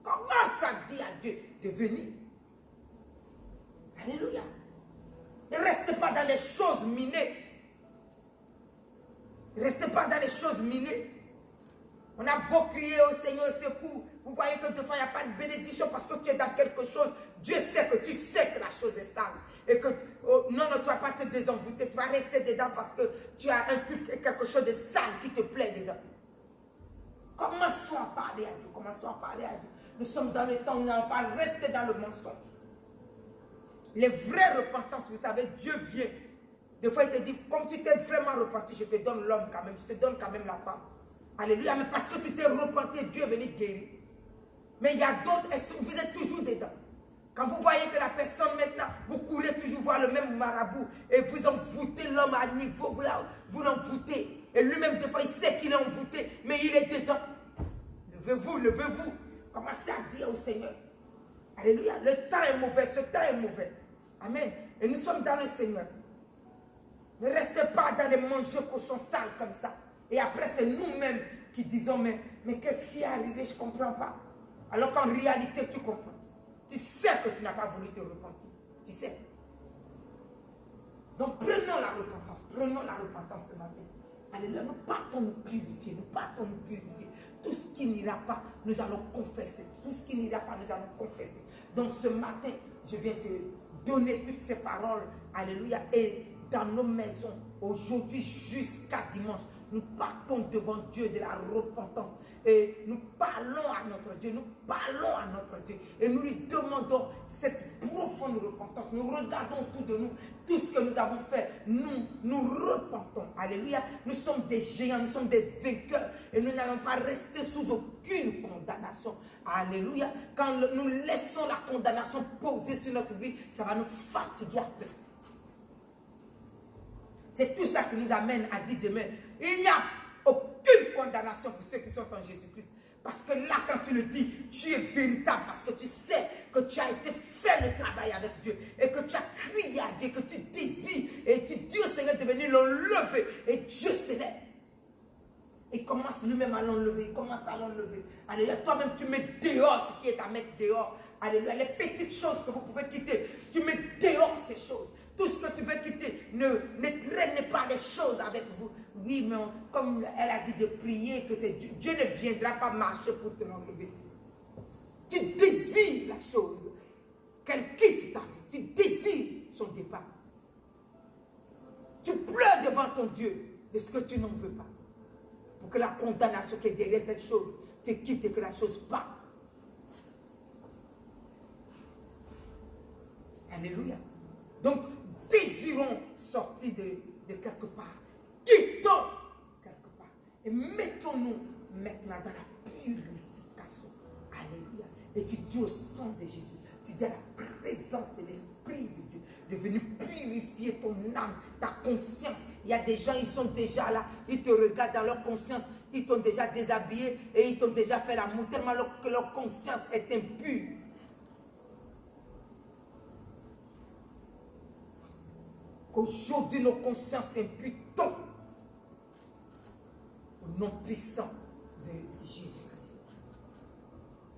Comment ça dit à Dieu de venir? Alléluia. Ne restez pas dans les choses minées. Ne restez pas dans les choses minées. On a beau crier au Seigneur au secours, Vous voyez que devant, il n'y a pas de bénédiction parce que tu es dans quelque chose. Dieu sait que tu sais que la chose est sale. Et que non, tu ne vas pas te désenvoûter. Tu vas rester dedans parce que tu as un truc, quelque chose de sale qui te plaît dedans. Commençons à parler à Dieu. Commençons à parler à Dieu. Nous sommes dans le temps où on va pas rester dans le mensonge. Les vraies repentances, vous savez, Dieu vient. Des fois, il te dit, comme tu t'es vraiment repenti, je te donne l'homme quand même. Je te donne quand même la femme. Alléluia. Mais parce que tu t'es repenti, Dieu est venu guérir. Mais il y a d'autres, vous êtes toujours dedans. Quand vous voyez que la personne maintenant, vous courez toujours voir le même marabout et vous envoûtez l'homme à niveau, vous l'envoûtez. Et lui-même, des fois, il sait qu'il est envoûté, mais il est dedans. Levez-vous, levez-vous. Commencez à dire au Seigneur. Alléluia. Le temps est mauvais, ce temps est mauvais. Amen. Et nous sommes dans le Seigneur. Ne restez pas dans les mangeurs cochons sales comme ça. Et après, c'est nous-mêmes qui disons, mais qu'est-ce qui est arrivé? Je ne comprends pas. Alors qu'en réalité, tu comprends. Tu sais que tu n'as pas voulu te repentir. Tu sais. Donc prenons la repentance. Prenons la repentance ce matin. Alléluia. Nous partons nous purifier. Nous partons nous purifier. Tout ce qui n'ira pas, nous allons confesser. Tout ce qui n'ira pas, nous allons confesser. Donc ce matin, je viens te donner toutes ces paroles. Alléluia. Et dans nos maisons, aujourd'hui jusqu'à dimanche, nous partons devant Dieu de la repentance. Et nous parlons à notre Dieu, nous parlons à notre Dieu. Et nous lui demandons cette profonde repentance. Nous regardons autour de nous tout ce que nous avons fait. Nous repentons. Alléluia. Nous sommes des géants, nous sommes des vainqueurs. Et nous n'allons pas rester sous aucune condamnation. Alléluia. Quand nous laissons la condamnation poser sur notre vie, ça va nous fatiguer après. C'est tout ça qui nous amène à dire demain, il n'y a aucune condamnation pour ceux qui sont en Jésus-Christ. Parce que là, quand tu le dis, tu es véritable. Parce que tu sais que tu as été fait le travail avec Dieu. Et que tu as crié à Dieu, que tu désires. Et tu dis au Seigneur de venir l'enlever. Et Dieu se lève. Il commence lui-même à l'enlever. Il commence à l'enlever. Alléluia. Toi-même, tu mets dehors ce qui est à mettre dehors. Alléluia. Les petites choses que vous pouvez quitter, tu mets dehors ces choses. Tout ce que tu veux quitter, ne traînez pas des choses avec vous. Oui, mais comme elle a dit de prier, que c'est Dieu ne viendra pas marcher pour te l'enlever. Tu désires la chose. Qu'elle quitte ta vie. Tu désires son départ. Tu pleures devant ton Dieu de ce que tu n'en veux pas. Pour que la condamnation qui est derrière cette chose te quitte et que la chose parte. Alléluia. Donc, désirons sortir de quelque part. Quittons quelque part. Et mettons-nous maintenant dans la purification. Alléluia. Et tu dis au sang de Jésus, tu dis à la présence de l'Esprit de Dieu, de venir purifier ton âme, ta conscience. Il y a des gens, ils sont déjà là, ils te regardent dans leur conscience, ils t'ont déjà déshabillé et ils t'ont déjà fait l'amour, tellement que leur conscience est impure. Qu'aujourd'hui nos consciences imputons au nom puissant de Jésus-Christ.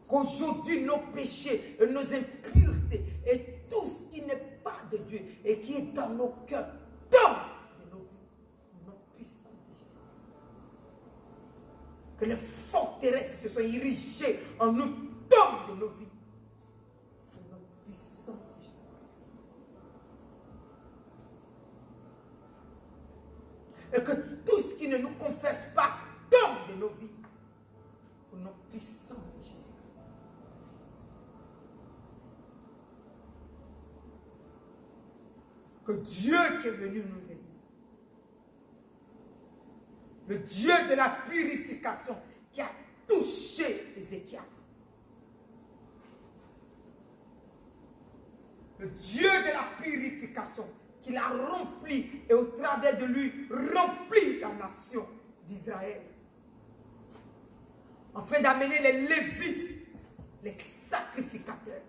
Qu'aujourd'hui nos péchés et nos impuretés et tout ce qui n'est pas de Dieu et qui est dans nos cœurs tombe de nos vies. Au nom puissant de Jésus. Que les forteresses qui se sont érigées en nous tombent de nos vies. Au nom puissant de Jésus. Et que tout ce qui ne nous confesse pas tombe de nos vies. Au nom puissant de Jésus. Que Dieu qui est venu nous aider. Le Dieu de la purification qui a touché Ézéchias. Le Dieu de la purification qui l'a rempli et au travers de lui remplit la nation d'Israël. Afin d'amener les Lévites, les sacrificateurs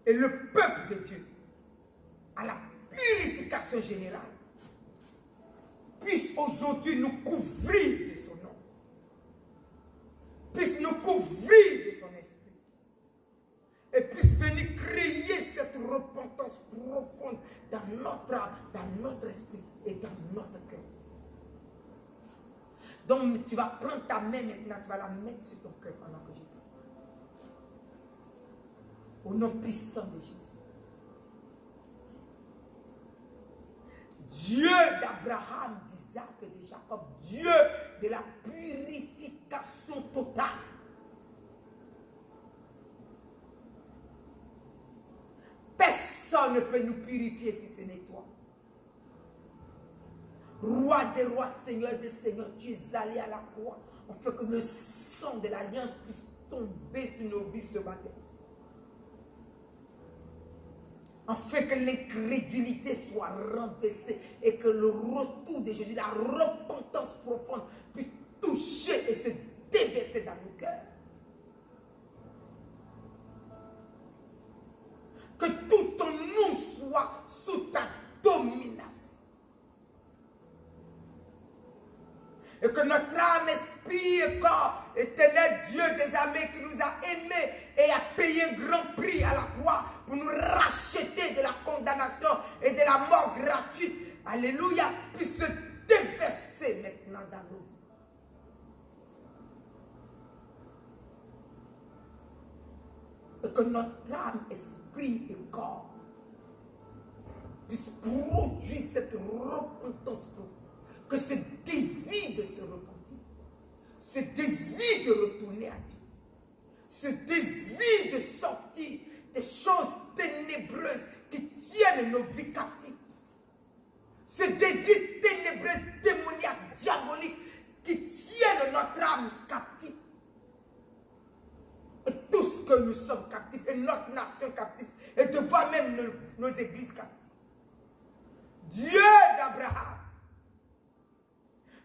et le peuple de Dieu à la purification générale. Puisse aujourd'hui nous couvrir de son nom. Puisse nous couvrir de son esprit. Et puisse venir créer cette repentance profonde dans notre âme, dans notre esprit et dans notre cœur. Donc tu vas prendre ta main maintenant, tu vas la mettre sur ton cœur pendant que je parle. Au nom puissant de Jésus. Dieu d'Abraham, d'Isaac et de Jacob, Dieu de la purification totale. Personne ne peut nous purifier si ce n'est toi. Roi des rois, Seigneur des seigneurs, tu es allé à la croix. On fait que le sang de l'alliance puisse tomber sur nos vies ce matin. Afin que l'incrédulité soit renversée et que le retour de Jésus, la repentance profonde puisse toucher et se déverser dans nos cœurs. Que tout en nous soit sous ta domination. Et que notre âme, esprit et corps, éternel Dieu des armées qui nous a aimés et a payé un grand prix à la croix pour nous racheter de la condamnation et de la mort gratuite, alléluia, puisse se déverser maintenant dans nos vies. Et que notre âme, esprit et corps puisse produire cette repentance profonde. Que ce désir de se repentir, ce désir de retourner à Dieu, ce désir de sortir des choses ténébreuses qui tiennent nos vies captives, ce désir ténébreux, démoniaque, diabolique qui tiennent notre âme captive, et tout ce que nous sommes captifs, et notre nation captive, et devant même nos églises captives. Dieu d'Abraham,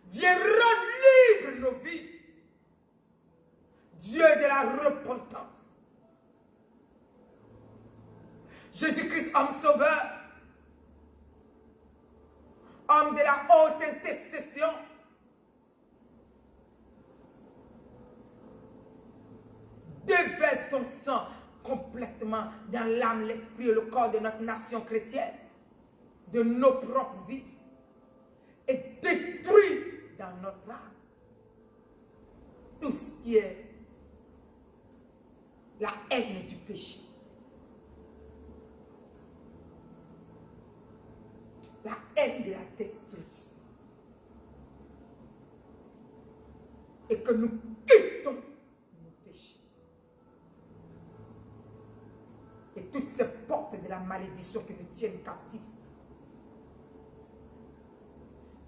viens rendre libre nos vies. Dieu de la repentance. Jésus-Christ, homme sauveur, homme de la haute intercession, déverse ton sang complètement dans l'âme, l'esprit et le corps de notre nation chrétienne, de nos propres vies, et détruis dans notre âme tout ce qui est la haine du péché, la haine de la destruction, et que nous quittons nos péchés et toutes ces portes de la malédiction qui nous tiennent captifs.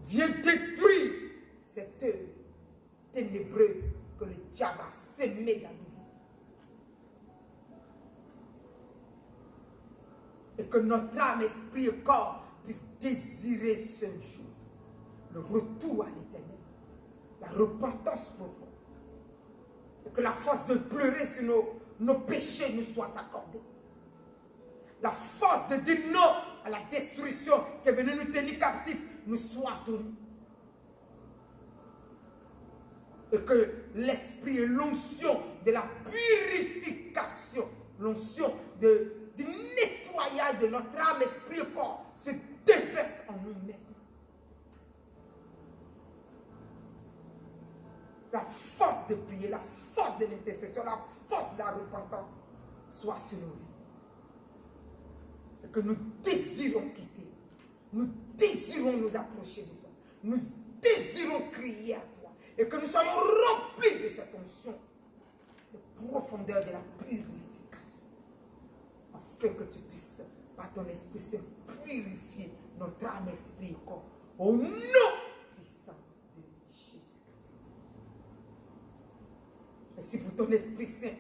Viens détruire cette œuvre ténébreuse que le diable a sémée dans nous. Et que notre âme, esprit et corps puissent désirer ce jour le retour à l'éternel, la repentance profonde. Et que la force de pleurer sur nos péchés nous soit accordée. La force de dire non à la destruction qui est venue nous tenir captifs nous soit donnée. Et que l'esprit et l'onction de la purification, l'onction du nettoyage de notre âme, esprit et corps se déverse en nous maintenant. La force de prier, la force de l'intercession, la force de la repentance soit sur nos vies. Et que nous désirons quitter, nous désirons nous approcher de toi, nous désirons crier à toi, et que nous soyons remplis de cette onction, de profondeur de la purification, afin que tu puisses, par ton Esprit Saint, purifier notre âme, esprit et corps, au nom puissant de Jésus-Christ. Merci pour ton Esprit Saint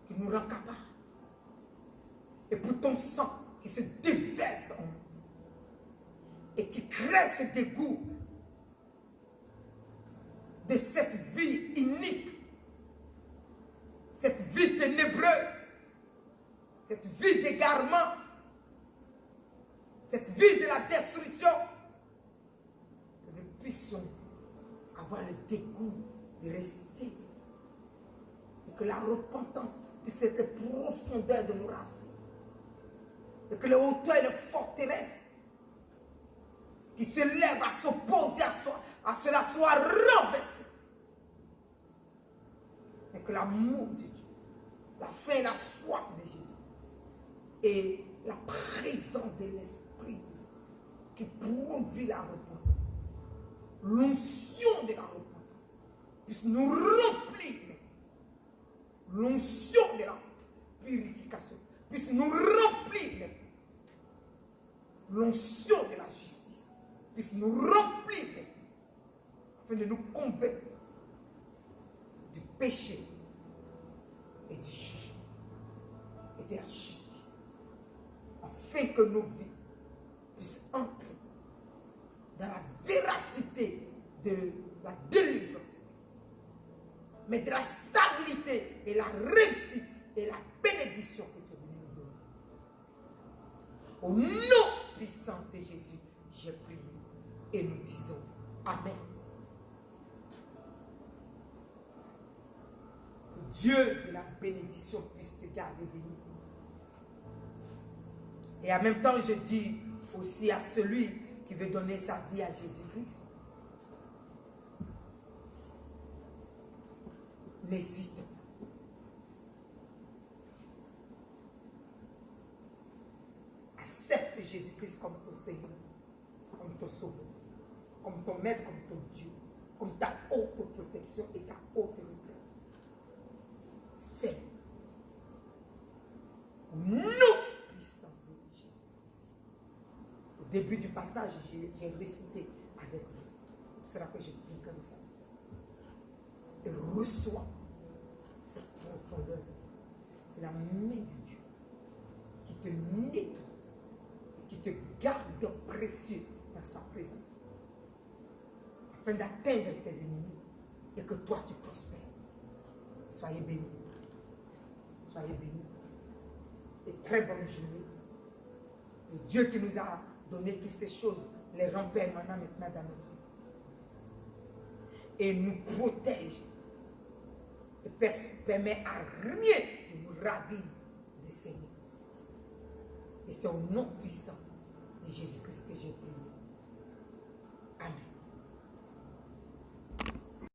qui nous rend capables, et pour ton sang qui se déverse en nous et qui crée ce dégoût de cette vie inique, cette vie ténébreuse, cette vie d'égarement, cette vie de la destruction, que nous puissions avoir le dégoût de rester et que la repentance puisse être la profondeur de nos racines. Et que les hauteurs et les forteresses qui se lèvent à s'opposer à cela soient renversées. Et que l'amour de Dieu, la faim et la soif de Jésus et la présence de l'Esprit qui produit la repentance, l'onction de la repentance, puisse nous remplir. L'onction de la purification puisse nous remplir. L'onction de la justice puisse nous remplir afin de nous convaincre du péché et du jugement et de la justice, afin que nos vies puissent entrer dans la véracité de la délivrance, mais de la stabilité et la réussite et la bénédiction que tu es venu nous donner. Au nom puissant de Jésus, j'ai prié et nous disons Amen. Que Dieu de la bénédiction puisse te garder béni. Et en même temps, je dis aussi à celui qui veut donner sa vie à Jésus-Christ, n'hésite pas. Accepte Jésus-Christ comme ton Seigneur, comme ton Sauveur, comme ton Maître, comme ton Dieu, comme ta haute protection et ta haute retraite. Fais. Au nom puissant de Jésus-Christ. Au début du passage, j'ai récité avec vous. C'est là que j'ai pris comme ça. Et reçois cette profondeur de la main de Dieu qui te nettoie et qui te garde précieux dans sa présence afin d'atteindre tes ennemis et que toi tu prospères. Soyez bénis. Soyez bénis. Et très bonne journée. Et Dieu qui nous a donné toutes ces choses les rend permanents maintenant dans notre vie. Et nous protège. Et permet à rien de nous ravir du Seigneur. Et c'est au nom puissant de Jésus-Christ que j'ai prié. Amen.